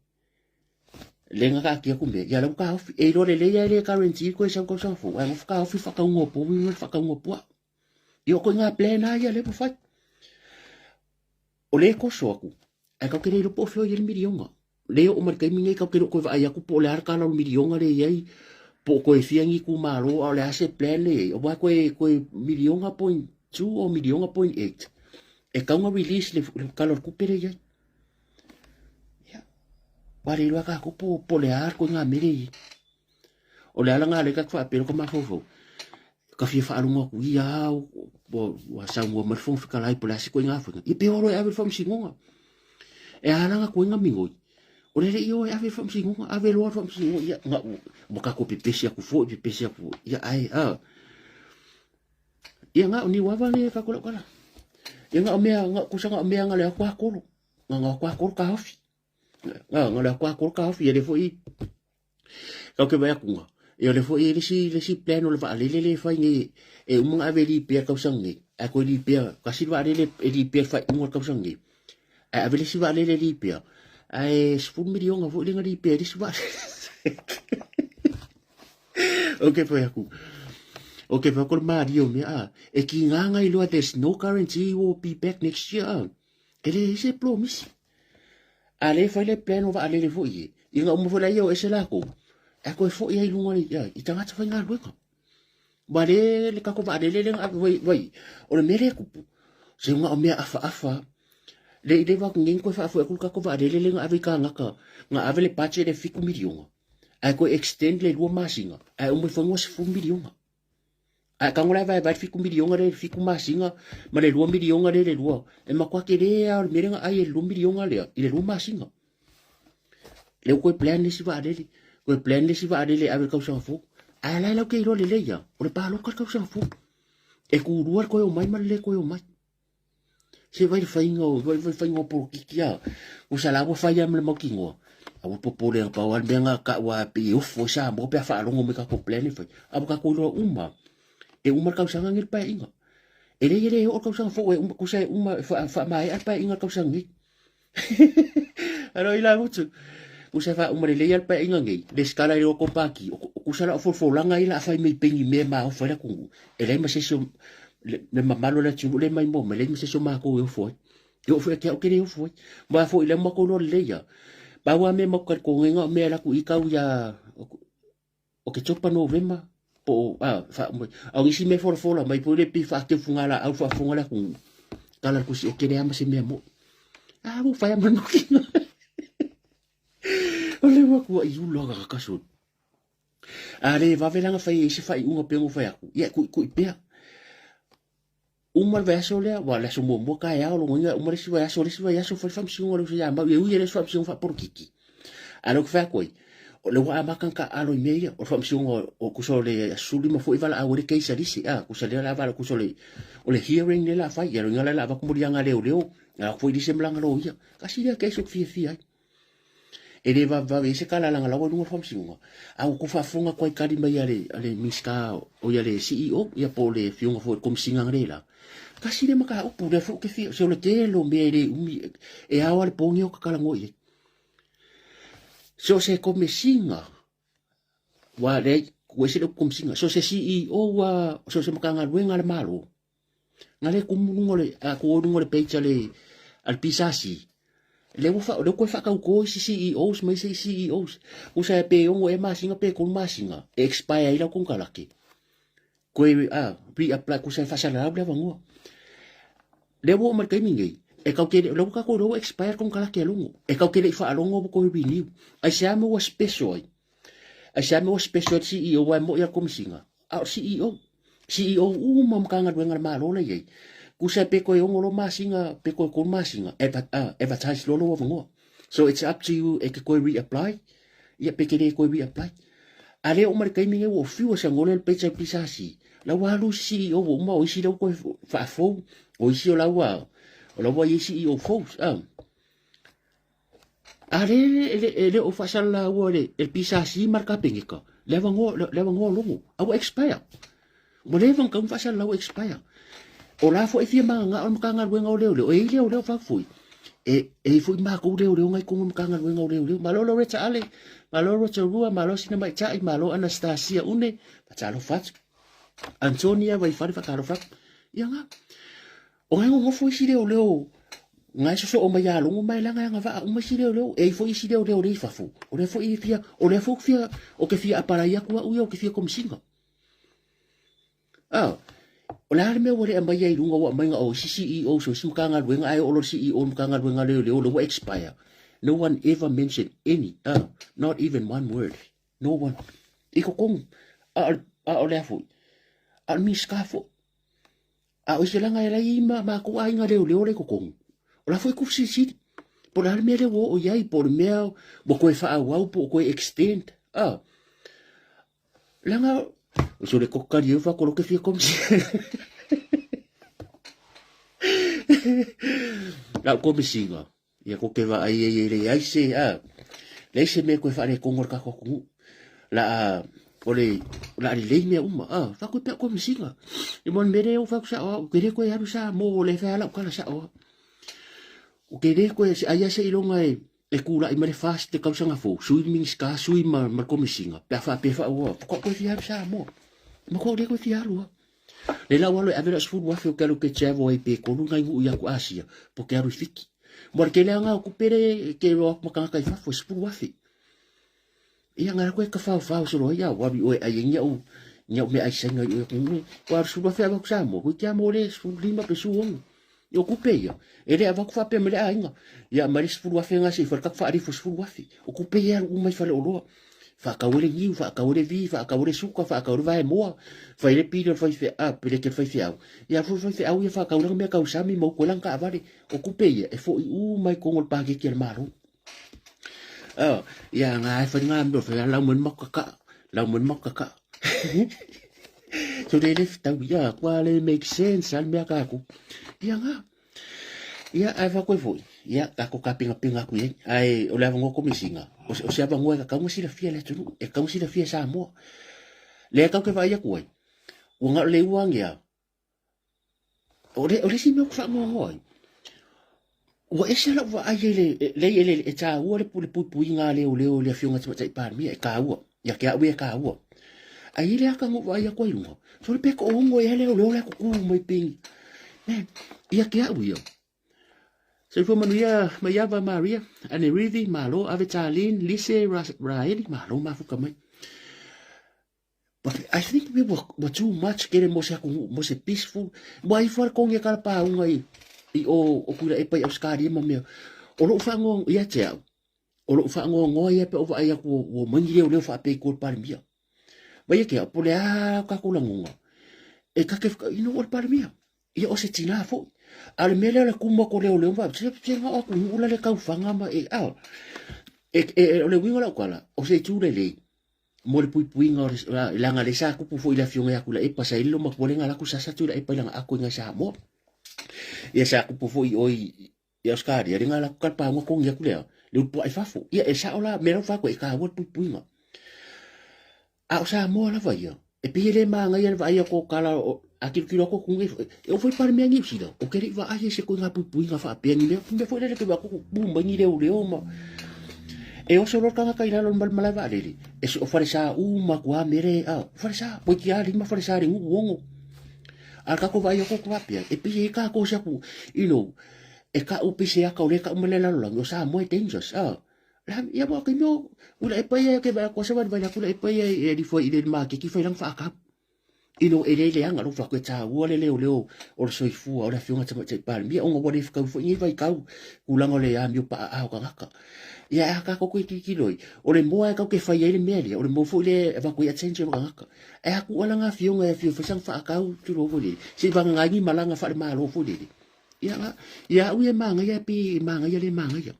A: lenga ka kia kume ya lau ka ofi e rore le ya le currency ko sa ko sa fu ai mo ka ofi fa ka ngopo wi fa ka ngopo yo ko nga plan ya le po fa o le ko so ku e ka kere po fo ye milionga le o mar kai mingai ka kero ko va ya ku po le ar ka lo milionga le yai po ko e fiangi ku malo o le ase plan le o ba ko milionga point 2 o milionga point 8 e ka nga release le ka lo ku pere ya Wari lua ka kupo polear ko nga miri. O le ala nga le ka kwa pero ko mafofo. Ka fi fa alunga ku ia wa sa mo marfong fika lai pola si ko nga fa. I pe oro ave fam singonga. E ala nga ko nga mingo. O le yo ave fam singonga ave lo fam singonga ia nga mo ka ko pipesi ku fo pipesi ku ia ai Ia nga ni wa le ka ko kala. Ia nga nga ku sa nga nga le kwa ko. Nga kwa ko ka hofi. Ngala kwa ko ka fi le foi ka ke ba ku yo le foi le si plano le va le fa ni e un ave li pe ka sangi a ko li pe ka si va le li pe fa un ka sangi a ave le si va le li pe ai spu milion avo le ngali pe si va okay pa ko mario me e ki nga i lo there's no currency will be back next year ele se promise ale fa le plano va ale le foi inga mo fa yo ese la ko e ko foi ai lunga ya i tanga fa nga lo ko ba le ka ko va le vai o le mere ku se nga o me afa le va ngin ko fa ko ka ko va le nga ave ka nga ave le pache le fiku milion ai ko extend le lo masinga ai o mo fa ngo se fu milion a ka ngola vai fiku milion le fiku masinga ma le 2 milion le 2 e ma kwa ke le a mere nga ai le 2 milion le ile 2 masinga le ko plan le si va le ko plan le si va le ave ka sa fu a la lo ke ro le ya o le pa lo ka sa fu e ku ruar ko mai ma le ko mai se vai faingo por kikia o sa la fa ya me mo kingo a po po le pa wa benga ka wa pi o fo sa mo pe fa lo me ka ko plan fa a ka ko ro e uma kausanga ngil pa inga ele o kausanga fo e ku sai uma fa mai al pa inga kausanga aro ila mutu ku sai fa uma le al pa inga ngi le skala ro ko paki ku sala fo langa ila fa me pengi me ma o fa la ku ele ma se so le ma malo la tu le mai mo me le se so ma ko e fo ke o ke le fo ba fo ile ma ko lo le ya ba wa me mo ko nga me la ku i ka ya o ke chopa november po fa au isi me for mai po le pi fa ke fungala au fa fungala ku kala ku si o kene ama se me mo mo fa ma no ki o le wa ku i u lo ga ka so ale va velanga fa i se fa i unga pe mo fa ku ya ku pe uma verso le wala so mo ka ya lo nga uma si va so fa fam si ngolo si ya ba u ye so fa por kiki alo fa ko o le wa makan ka alo meia o fam siungo o kusole suli ma foi vala awre ke isa disi kusale la vala kusole o le hearing le la fa ya ngala la va kumurianga leo foi disi mlanga lo ia kasi ya ke so fia e le va se kala la ngala wo fam siungo au ku fa funga ko kadi mai ale miska o ya le CEO ya po le fiunga foi kom singa ngela kasi le maka o pu le fu ke fi so le telo me e awal pongio ka kala ngoi so se komisinga wa le ko se komisinga so se CEO wa so se makanga ruenga le malo ngale kumungo le ko ngole pecha le al pisasi le ko fa ka ko CEOs mai se CEOs o se pe o e masinga pe ko masinga expire ila kon kalaki ko pre apply ko se fa sala le vango le wo ma kai mingi e ka ke lo ka ko ro expire kon kala ke lungo e ka ke le fa longo ko renew ai sa mo special CEO wa mo ya komisinga CEO mam ka nga wenga ma lo le ye ku sa pe ko ngolo masinga pe ko masinga advertise lo ngo so it's up to you e ko reapply ya pe ke ko reapply ale o mar kai minge wo fiu sa ngolo pe cha pisasi la wa lu CEO wo mo si lo ko fa fo o si la wa o lo voy CEO folks le o fa la wole el pisa si marca pengika le vango lo au expire mo le van kan fa la expire o la fo e fia manga o manga wenga o le o fa fui e fu ma ko leo ngai ko mkanga wenga leo malo lo reta ale malo ro rua malo sina mai tai malo Anastasia une patalo fat Antonia vai fare fa caro fat yanga o ngai ngo fu isi leo ngai so o mai alo ngo mai langa nga va o mai si leo e fu isi leo le fa fu o le fu i fia o le fu fia o ke fia para ia ku o ke fia kom singa o la me wole amba ye lunga wa mai o CEO so simkanga wenga ai o CEO mkanga wenga le expire. No one ever mentioned any not even one word. No one. Iko kong o lefu. A mi skafo. A o selanga ela ma ko ai nga le ko kong. O la foi ku si por la me le wo o yai por me bo ko fa wa po ko extend. Langa so le kokari fa ko lo que fie comme si la comme si nga ya ko ke va ai le ai se le se me ko fa le kongor ka ko la ole la le me uma fa ko pe comme si nga e mon mere o fa sa o ke ko ya sa mo le fa la ka sa o ke de ko se ai se ilonga e kula i mare fast te kausa nga fo swimming ska swimmer ma comme si nga pe fa o ko ya sa mo ma ko le ko fia lu le la walo avera sfu wa fe o ke chevo e pe ko ngai u ya ku asia po ke aru fiki mo ke le nga ku pere ke ro ma ka fa fo sfu wa fe ia nga ko ka fa so ro ya wa bi o ai nya me ai senga yo ke ni wa sfu wa fe ba sa mo ku ya mo le sfu lima pe su yo ku pe yo ele ava ku fa pe me le ai nga ya mari sfu wa fe nga si fa ka fa ri fo sfu wa fe o ku pe ya u mai fa le o fa ka wole ni fa ka wole vi fa ka wole suka fa ka wole vai mo fa ile pide fa fe pide ke fa fe au ya fa fe au ya fa ka wole me ka usami mo ko lang ka vale o kupe e fo u mai ko ngol pa ke ke maru ya nga fa nga ndo fa la mon makaka so de le ta ya kwa le make sense al me ka ku ya nga ya ai fa ko fo ya ka ko ka pinga ku ye ai o le ngo ko misinga o se aba ngoi ka mo si la fia le tu e ka mo si la fia sa mo le ka ke vai ku o nga le wang ya o le si me fa mo ngoi o e se la va ai le e ta o le pu nga le le fionga tsa pa mi e ka o ya ke a we ka o ai le ka mo vai ku ngo so le pe ko ngo ya le ku mo ping ya ke a we so for Maria Mayava Maria and Rivi Malo Avitalin Lise Raeli Malo Mafuka mai. But I think we were too much getting more peaceful. Why for kong ya kalpa ungai o kula e pai auskari ma me. O lo fa ngong ia cheo. O lo fa ngong ngoi pe o va ia ko o mangi le fa pe ko par mia. Vai ke po le ka kula ngong. E ka ke what par mia. Ia o se tina fo. Al mele la kuma ko leo va se nga o ku ula le ka fanga ma e le winga la kwala o se tu le mo le pui nga la nga le sa ku pu ila fionga ya kula e pasa ilo ma ko le nga la ku sa tu la e pa nga aku nga sa mo ya sa ku pu oi ya skar ya nga la ka pa ngo ko ya kula le pu ai fa fu ya e sa ola me fa ko e ka wo pui nga a sa mo la va ya e pi le ma nga ya va ya ko kala aquilo que logo com eu fui para minha nipsida o que ele vai se com a pupunha fa peni me foi ele que vai com bumba ni leo ma e o solo kanga kaina lo mal malava ele e o farisa uma kwa mere farisa porque ali ma farisa ri wongo al ka ko vai ko kwa pia e pi ka ko sa ku e ka o pise ka o le ka umelela lo ngo sa mo dangerous la ya mo ke no ula e pa ya ke ba ko sa va ku e pa ya e di foi ile ma ke ki foi lang fa ka ele anga lo fa ko ta wo le o so ifu o la fiunga tsa pa mi o ngo le fa fo ni vai ka ku lango le ya mi pa a ka ka ya ka ko ki loi o le mo ka ke fa ye le mele o le mo fo le va ko ya tsenje ka ka e ku ola nga fiunga e fiu fa sang fa ka tu lo vo le si va nga ni malanga fa le malo fo le ya u ye manga ya pi manga ya le manga ya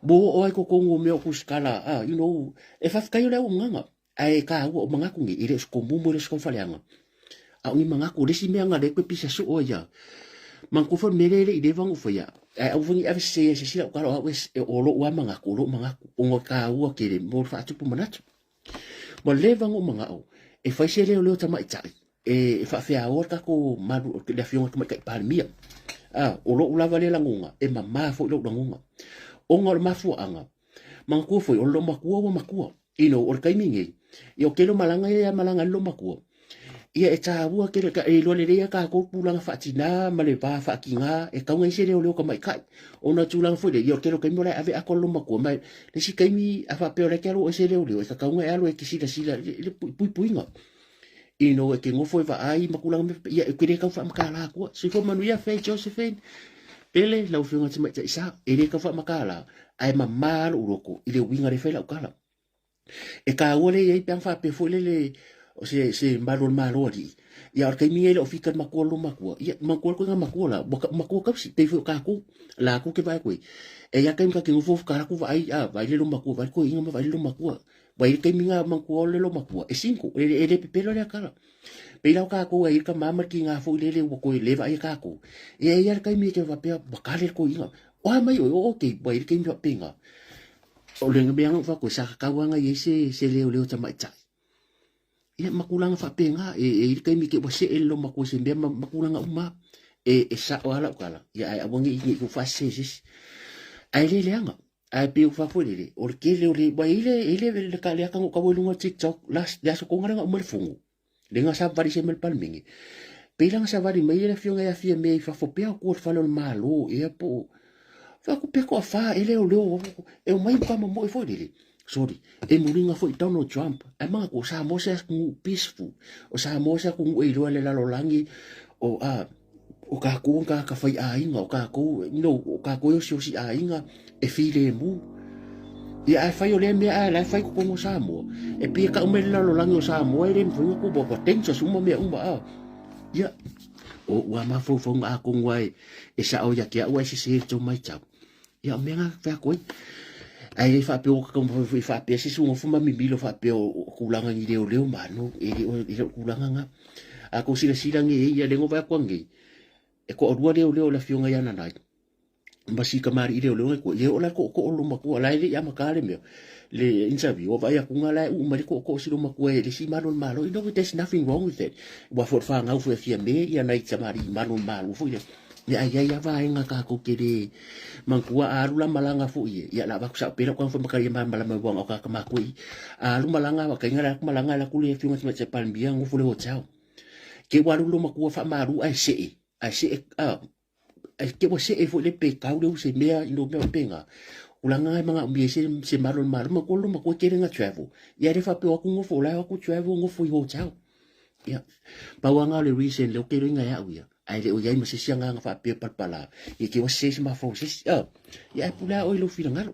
A: bo o ai ko ngo me o ku skala e fa ka yo le nganga ai ka o manga kungi ile sko mumbo le sko faleanga a ngi manga ko desi meanga le ko pisa so oya man ko for merele ide vang fo ya ai o vangi fc se sila ka o wes o lo wa manga ko lo manga o ngo ka o ke le mo fa tu pumanat mo le vang o manga o e fa se le o tama itai e fa fe a or ka ko maru le fion ko ka pa mia o lo ula vale langunga e mama fo lo langunga o ngol mafu anga mangku fo o lo makua o makua ino o kai mingi yo kelo malanga ya malanga lo makua ia e tāua kere ka e lole rea ka ko pulanga whaatina ma le pā whaakinga e kaunga i se reo leo ka mai kai o na tūlanga fwere i o kero kaimi rai ave ako loma kua mai le si kaimi a whapeo le kero e se reo leo e ka kaunga e alo e kisira sila le pui puinga i no e ke ngofo e wa ai makulanga me ia e kere kau wha makala kua si fo manu ia Faye Josephine pele lau whiunga te mai ta isa e re kau wha makala ai ma maalo uroko i le winga re whela ukala e ka ua le iei piang whapeo fo le o se malol malo di ya or kai miele o fikar makolo makua ya makolo ko nga makola makua kapsi te fo ka ku la ku ke vai ku e ya kai ka ke ngofo ka ku vai vai le lo makua vai ko inga vai le lo makua vai kai minga makua le lo makua e cinco e pepelo le kala pe la ka ku e ka mama ki nga fo le ko le vai ka ku e ya kai mi ke va pe bakale ko inga o mai o okay vai kai mi pinga o le ngambiang fa ko sa ka wanga yese se le tama cha ia makulanga whapenga e kai mi ke wase e lo mako se mbea makulanga uma e sa o ala ukala ia ai awangi i ku fasesis ai le leanga ai pe u fafole o ke le le ka le ka wolunga TikTok las ya so konga nga umel fungu le nga sa vari se mel palmingi pe lang sa vari mai le fionga ya fie me fa fopea ko falo malo e po fa ku pe ko fa ele o e o mai pa mo e fodile sorry e muringa foi Donald Trump e mga ko sa mo sa kung peaceful o sa mo sa kung ilo le lalolangi o o ka ko ka fai ainga o ka ko no o ka ko yo si ainga e file mu e ai fai o le me ai la fai ko mo sa mo e pi ka umel lalolangi o sa mo e le foi ko bo potencia suma me umba ya o wa ma fo a ko ngwai e sa o ya kia o si to mai chap ya me nga fa ko ai fa pe o ka mo fa pe si su mo fuma mi bilo fa pe o kulanga ni leo mano e kulanga nga a ko sila ngi ia lengo va kwangi e ko rua leo la fionga ya na nai mbasi kamari leo ko leo la ko lo maku la ile ya makale me le interview o vai ku ngala u mari ko silo maku e le si malo you know there's nothing wrong with it wa for fa nga fu fia me ya nai tamari malo fu ya ya vai nga ka ko kere mangkua arula malanga fu ya la ba sa pera ko fa makari mala ma wang o ka makui alu malanga wa kainga malanga la kule fiunga tma tse palmbia ngu fu le ho chao ke walu lo makua fa maru ai se ke wa se fu le pe ka u se mea ino me penga ulanga ai manga umbi se maru ma ko lo makua kere nga travel ya re fa pe wa ku ngu fu la ku travel ngu fu ho chao ya ba wanga le recent le kere nga ya uya ai le o yai ma se sianga nga fa pe palpala e ke wa se ma fo se ya pula o lo fila ngalo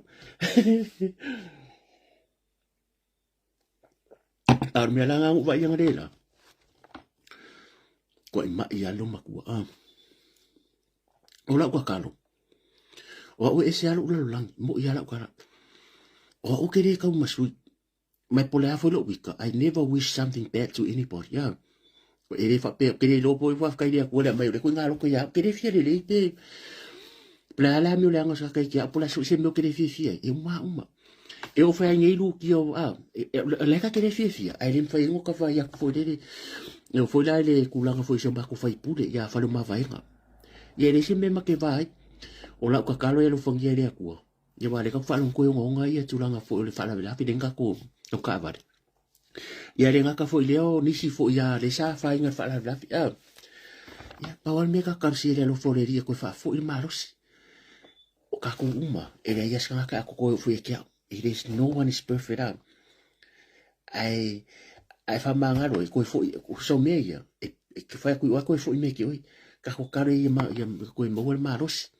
A: ar me langa u vai nga dela ko ma ia lo makua o la ko kalo o ese alo lo lang mo ia la ko o kere ka masui mai pola fo lo wika I never wish something bad to anybody ya e le fa pe ke le lo po fa ka ile ko le mai le ko ngalo ko ya ke le fiere le te pla la mi le nga sa ka ki apola so se mo ke le fie e uma e o fa ngai lu ki o le ka ke le fie ai le fa ngo ka fa ya ko de e o foi la le kulanga foi se ba ko fa ipule ya fa lo ma vai nga ye le se me ma ke vai o la ka kalo e lo fangia le ko ye ba le ka fa lo ko ngonga ia tulanga fo le fa la la fi denga ko o ka va ya le nga ka fo leo nisi fo ya le sa fa inga fa la ya pa wal me ka karsi le lo fo le ria ko fa fo il maros o ka ko uma e le ya ska ka ko fo ye kia it is no one is perfect ai fa manga ro ko fo so me ya e ke fa ko fo me ki oi ka ko kare ya ko mo el maros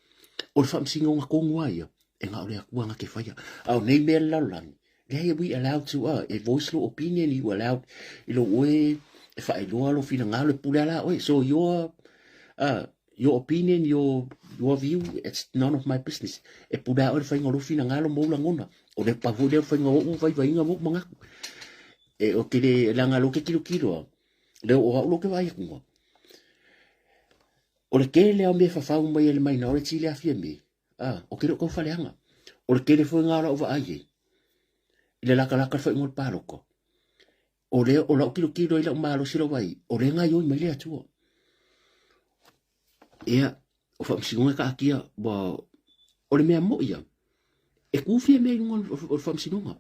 A: o fa msingo nga ko ngwa ya e nga o le ku nga ke fa ya au nei me la lang they we allowed to a voice lo opinion you allowed ilo we if I lo fina ngalo pulala oi so your opinion your view it's none of my business e puda o fa ngalo fina ngalo mo langona o le pa vo le fa ngalo u vai nga mo manga e o ke le la ngalo ke kilo le o lo ke vai ku o le ke le o me fa fa mo le minority le afia me o ke ko fa le anga o le ke le fo ngalo o va ai le la kala ka fa ngol paroko o le o la kilo ile malo silo vai o le nga yo mai le atu ia o fa msinunga ka akia ba o le mea mo ia e kufia me lunga o fa msinunga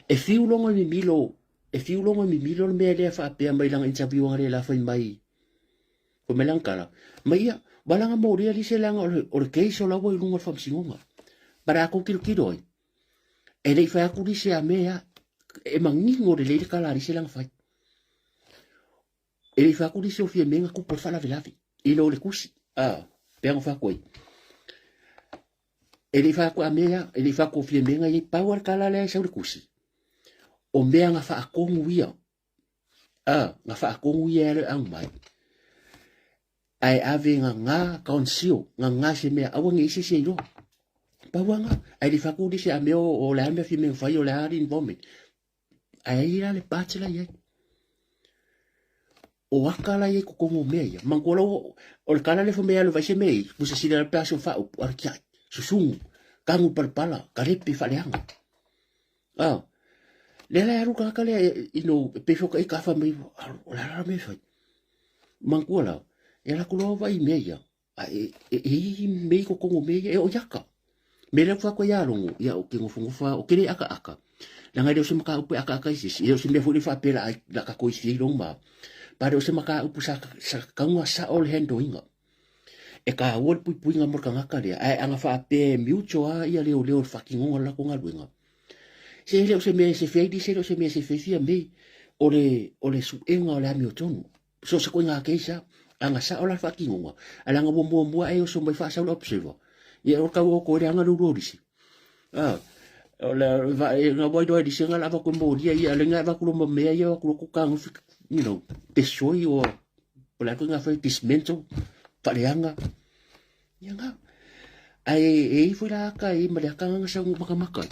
A: e fiu longa mi milo e fiu longa mi milo le mea le fa pe mai langa interview ngare la fa mai ko melankala mai ia balanga mo ria li se langa o le keiso la wo lunga fa msinunga para ko kilo e le fa ku li se a mea e mangingo le le kala li se langa fa e le fa ku li se o fia menga ku por fa la velavi e lo le kusi pengo fa koi e le fa ku a mea e le fa ku fia menga i power kala le sa le kusi o mea nga fa akongu ia nga fa akongu ia le ang mai ai ave nga kaonsio nga se mea awa ngi se lo pawanga ai le fa ku di se a mea o la mea fi menga fa yo la ri vomit ai ira le patela ia o akala ye ko kongo mea mangola o le kala le fa mea le vai se mei musa sila le paso fa o arkia susungu kangu palpala karepe fa leanga le la ru ka kale ino pe fo ka fa mei o la me fa mangola e la kulo vai mea e mei ko kongo mea e o yaka me le fa ko ya longo ya o kingo fungo fa o kire aka la ngai de se maka upe aka isi e o se me fo le fa pela la ka ko isi lo ma para o se maka upu sa kaunga sa all hendo inga e ka wol pui nga morka ngaka rea ai anga fa pe miucho a ia leo fucking ngonga la ko ngaluenga se leo se me se feidi se leo se me se feifia me o le su enga o le ami o tonu so se ko nga keisa anga sa ola fucking ngonga ala nga mo e o so mai fa sa o observer ia o ka o ko re anga lu risi o la va nga boy do di singa la va ko mo dia ia le nga va ko mo me ia ko ko kang destroy o la ko nga fa dismantle paleanga yanga ai foi la ka i ma ka nga sa maka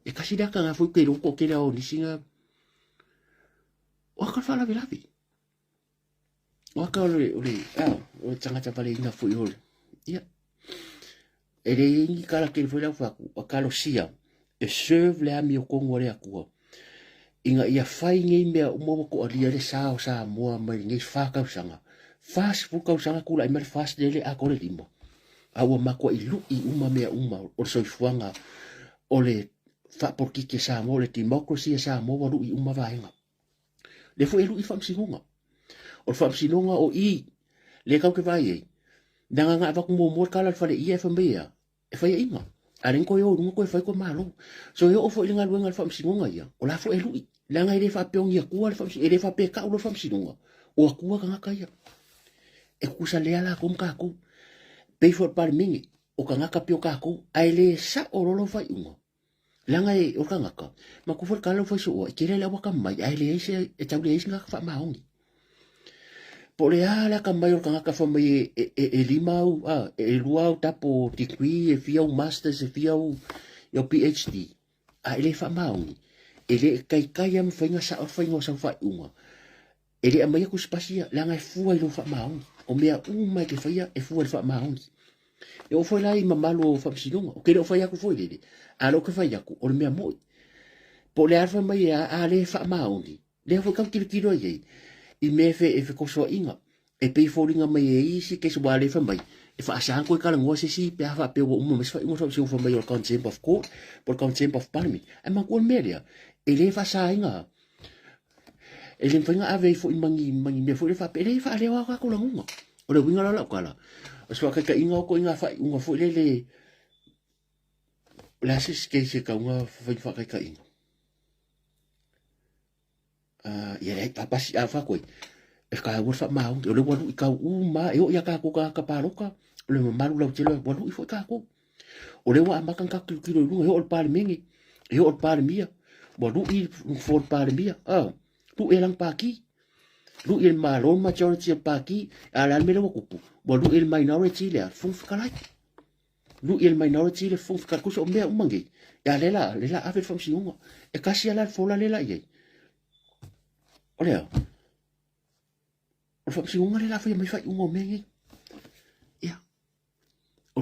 A: e kasi da ka nga foi ke ro ko ke la o ni singa o ka fala velavi o ka o tanga ta pale ina foi o ya e le ngi kala ke foi la fa o ka lo sia e serve le ami o ko ngore akua inga ia fai ngai mea umo ko alia le sao sa moa mai ngai fa ka sanga fast fu ka sanga kula i mer fast dele a kole limo awa mako i lu i uma mea uma o so fuanga o le fa por ki sa mo le democracy sa mo wa lu i uma vaenga le fu elu i fam sinunga o fam sinunga o i le ka ke vai danga nga va ko mo kala fa le i fa mea e fa inga arin ko yo nungo ko fa ko malo so yo o fo linga luenga fam sinunga ia o la fo elu la nga ile fa peong ia kual fam si ile fa pe ka o fam sinunga o akua ka ka ia e kusa le ala kom ka ko pe fo par mingi o ka ngaka pio ka ko ai le sa o lo fa unga la nga o ka ngaka ma ku for ka lo fa so o ke le wa ka mai ai le se e tau le nga fa ma ongi po le ala ka mai o ka ngaka fa mai e lima e lua o tapo degree e fia o masters e fia o PhD ai le fa ma ongi ele kai am fainga sa fainga sa fa uma ele amai ku spasia la ngai fua i lo fa maung o mea uma ke faia e fua fa maung e o foi lai mamalo fa sinunga o ke o faia ku foi dele a lo ke faia ku o mea moi po le arfa mai a le fa maung le fo kam kilo ye i me fe e fe ko so inga e pe fo ringa mai e isi ke so wale fa mai e fa sa ko kala ngo se si pe fa pe o uma mes fa ngo so fa mai o contempt of court por contempt of parliament e ma ko media ele fa sa inga ele fanga ave fo mangi me fo le fa ele fa le wa ko langunga o le winga la kala o so ka inga ko inga fa unga fo le la se ka unga fa ka inga ia le papa si fa ko e ka wo fa ma o le walu ka uma e o ya ka ko ka paroka o le malu la tele walu i fo ka ko o le wa amakan ka kilo lu e o pa le mingi e o pa le mia walu i for pa le mia tu elang paki lu il malo majority paki ala mele wo kupu walu il minority le fun fkalai lu il minority le fun fkal ku so me umangi ya lela ave fam sinunga e kasi ala fola lela ye olha o fam sinunga lela fa mai fa un mengi ya o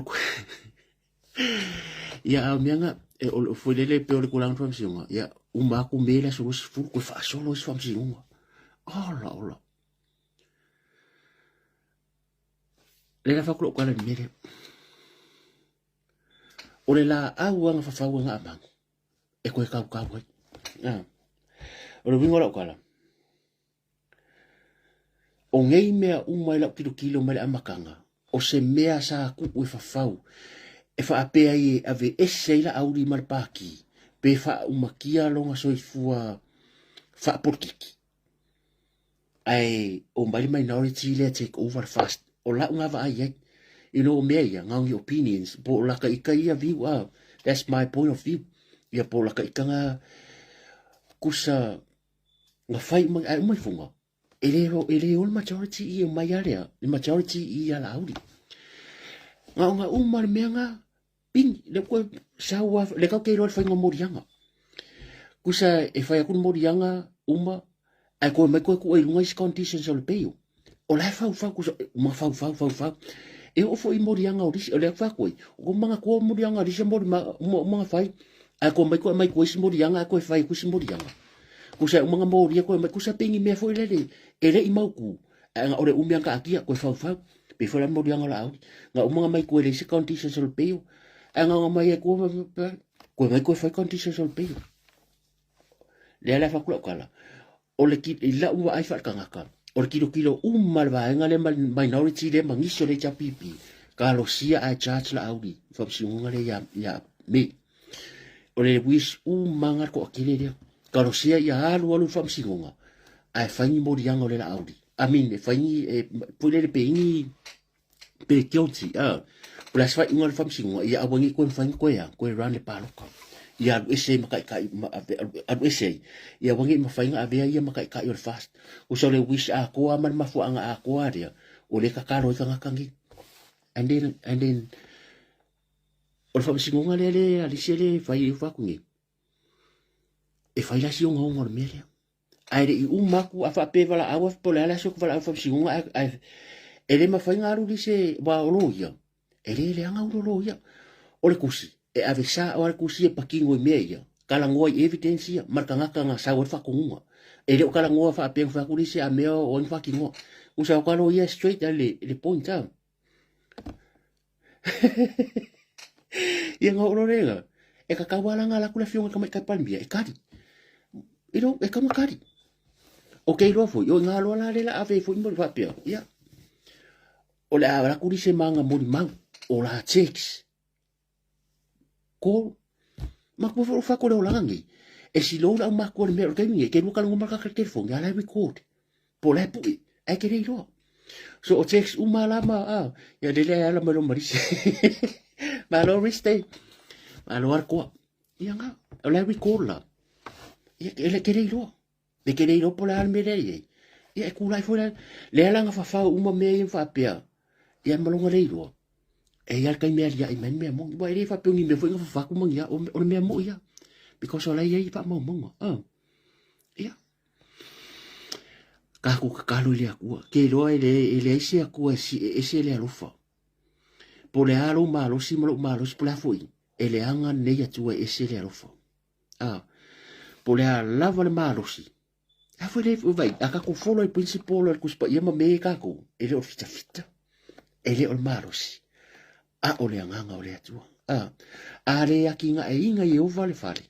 A: ya mianga e o foi lele pe o kulang fam sinunga ya uma ku mela so fu ko fa solo fam sinunga ola le la fakulo kala ni mere o le la au anga fafau anga amang e koe kau kau ai o le wingo la kala o ngei mea umai la kilo mai le amakanga o se mea sa kupu e fafau e fa apea i ave ese la auri marpaki pe fa umakia longa soifua fa porkiki ai o mai minority le take over fast o la nga va ai me ia ngang opinions po la ka ia view that's my point of view ia po la ka nga kusa nga fai mai funga ele o majority i mai area the majority i ala audi nga umar menga ping le ko sawa le ka ke ro fai nga morianga kusa e fai ku morianga uma ai ko mai ko e lunga is conditions o le peo o la fa ku ma fa e o fo i morianga o disi o le fa ko o manga ko morianga disi mo fai ai ko mai ko is morianga ko fai ku is morianga kusa manga moria ko mai kusa pingi me fo ele i mauku nga ore umianga akia ko fa pe fo la morianga la nga manga mai ko ele is conditions o le peo nga mai ko mai ko fai conditions o le peo le la fa kala o le ki la ua ai fa kangaka o le kilo mal va nga le minority le mangiso le chapipi ka lo sia a charge la audi fa singa le ya me o le wis manga ko akile le ka lo sia ya alu fa singa ai fa ni morianga le la audi e fa ni pole le peini pe kyoti plus fa ingal fa singa ya awangi ko fa ko ya ko ran le palo ia ese makai kai ese ia wangi mafainga avea ia makai kai or fast o so le wish a ko aman mafu anga a ko aria o le kakaro kanga kangi and then o fa singonga le ali sele fai fa kungi e fai la sionga o ngor mele ai i umaku afa pe vala awa pole ala so vala fa singonga ele mafainga aru dise wa oloia ele anga oloia o le kusi e avisa o ku si pa kingo meia kala ngoi evidence marka ngaka nga sa fa kunga e le kala ngoi fa pe fa ku si a meo on fa kingo usa ka lo yes straight le point ia nga oro rega e ka kawala nga la kula fionga ka mai ka palmia e kari e ka makari okay lo fo yo nga lo la le la ave fo mo fa pe ia o le ala ku si manga mo mang o la checks ko makpo fo fa ko le langi e si lo la makko le mer kemi ke lu kala ngomaka ka telefon ya la record po le pu e ke le lo so o text umala ma ya de le ala ma lo maris ma lo riste ma lo arko ya nga o le record la ya le ke le lo de ke le lo po la me le ya ku la fo le ala nga fa uma me fa pe ya ma lo ngale lo e ia kai mea ia i men mea mo wa ere fa pe ngi me fo fa ku mo ia o mea mo ia because ola ia i fa mo ia ka ku ka lu ia ku ke lo ele ese ku ese le alufa po le alo malo si mo malo si pula foi ele anga ne ia tu ese le alufa po le lava le malo si a foi le vai aka ku follow il principal ku spa ia ma me ka ku ele o fita ele o malo si o le anganga o le atua a le akinga e inga i ova le fale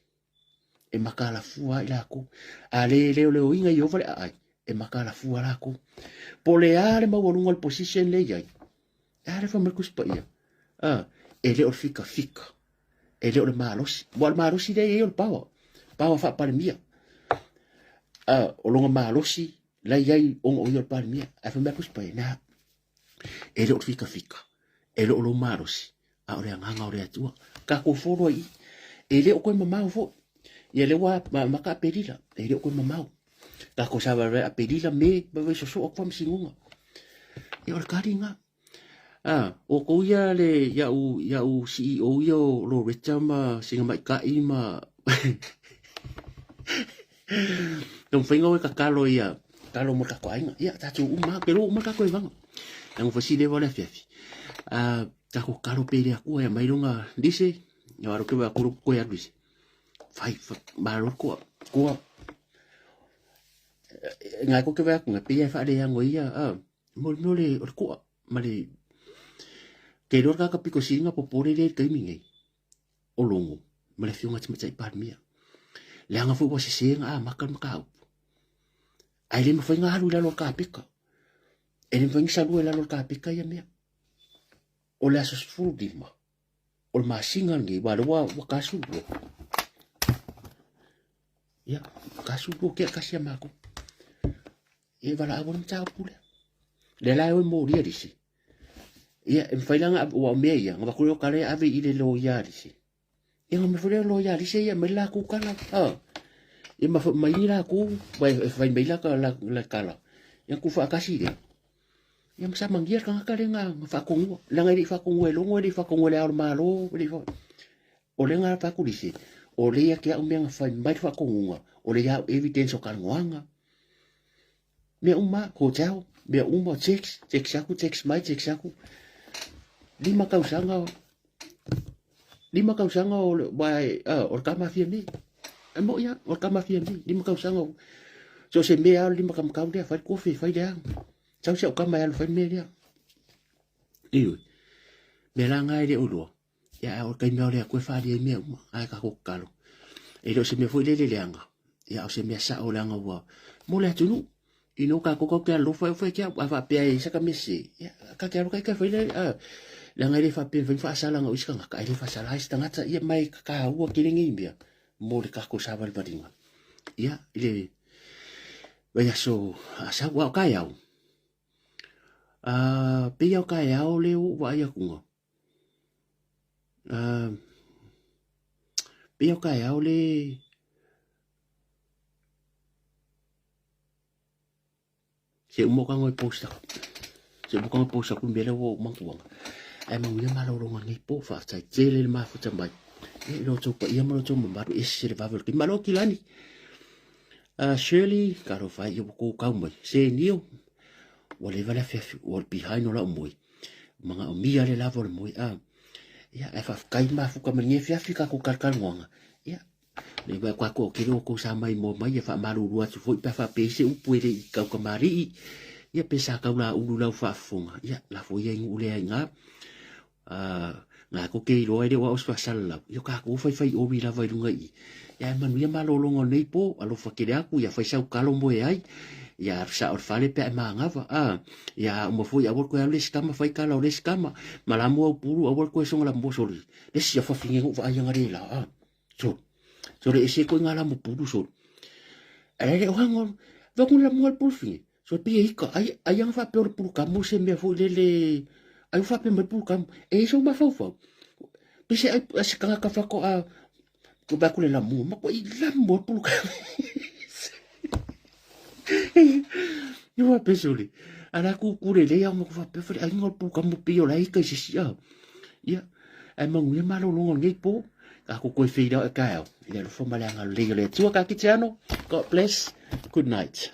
A: e makala fua i lako a le o inga i ova le ai e makala fua lako po le ale mawalunga le position le iai a le fa merkus pa ia e le o fika e le o le malosi mo le malosi le e o le pawa fa palemia o longa malosi la iai o o le palemia a fa merkus pa ia e le o fika e lo marosi a ore nganga ore atua ka ko foro i e le o ko mamau fo ye le wa maka pedila e le o ko mamau ka ko sa va a pedila me ba so o fam singunga e o karinga o ko ia le ya u CEO yo lo retama singa mai ka i ma non fingo ka kalo ia kalo mo ka ko ainga ia ta tu uma pero uma ka ko vanga ang fasile wala fiafi ta ko karo pele aku ya mailunga dice ya waro ke ba kuru ko ya dice fai ba ko nga ko ke ba ko pe ya fa de yang ia mo le ko ma le Ke ro ka piko singa po pore le kai mingi. O longo. Ma le fiunga te matai par mia. Le anga fu se singa makan makau. Ai le mafai nga halu la lo ka pika. E le mafai sa lu la lo ka pika ya mia. O le asos fu di ma. O le masinga ngi wa wa kasu lo. Ya, kasu lo ke kasia mako. E wala abon tau pule. Le la o mo ria disi. Ya, em failanga wa meia, nga ko kale ave ile lo ya disi. E nga me fole lo ya disi ya me la ku kala. E ma mai la ku, vai vai me la la kala. Ya ku fa kasi de. Ya msa mangier ka kale nga fa ko ngo. La nga di fa ko ngo lo ngo di fa ko ngo le ar malo, di fa. O le nga fa ku disi. O le ya ke o me nga fa mai fa ko ngo. O le ya evidence o kan ngoanga. Me uma hotel, me uma text mai text aku. Lima kausanga o vai o kama fieni. Emo ya o kama fieni, lima kausanga. So se me al lima kam kau dia fai kofi fai dia. Chau se o kama al fai me dia. Iu. Me la ngai de ulo. Ya o kai me le ko fa dia me ai ka ko kalo. E lo se me foi le leanga. Ya o se me sa o langa wa. Mo le tunu. Ino ka ko ke lo fai kia va pe ai sa ka mesi. Ya ka ke lo kai ka fai le la ngai fa pe fa sala nga uska ka ai fa sala sta ngata ia mai ka u ki lingi bia mo le ka ko sa val badinga ia ile vai so asa wa ka ya pe ya ka ya o le wa ya ku pe ya ka ya o le se mo ka ngoi posta se mo ka ngoi posta ku mbele wo mangkuanga ai mang ia malo ngi po fa sai tele le ma fu tambai e lo to pa ia malo to mo baru ese le bavel ki malo ki lani Shirley karo fa ia ko ka mo se nio wale vala fe wal behind no la mo manga o mia le lavo le mo ia e fa kai ma fu ka me fe afrika ko kalkal ngonga ia le ba kwa ko ki ro ko sa mai mo mai fa malu ru atu foi pa fa pese u puere ka ka mari ia pesa ka la u la fa funga ia la foi ia ngule nga nga ko ke ro ere wa os fasala yo ka ko fai o wi la vai lunga i ya manu ya malo longo nei po alo fa kire aku ya fai sa kalo mo ai ya sa or fale pe ma nga va ya mo fu ya wor ko ya le skama fai kala le skama malamu o puru o wor ko so la mo sori le si fa finge ko va ya ngare la so le ese ko ngala mo puru so ele o hango va kun la mo puru finge so pe ika ai yang fa pe puru ka mo se me fu le ai fa pe me pu kam e so ma fa fa pese ai se kanga ka fa ko ko ba ku le la mu ma ko i la mo pu ka yo va pesoli ala ku le ya mo fa pe fa ai ngol pu kam mo pio la i ka si ya ya ai ma ngue ma lo lo ngai po ka ko fe da ka ya le fo ma la ngal le le tu ka ki tiano god bless good night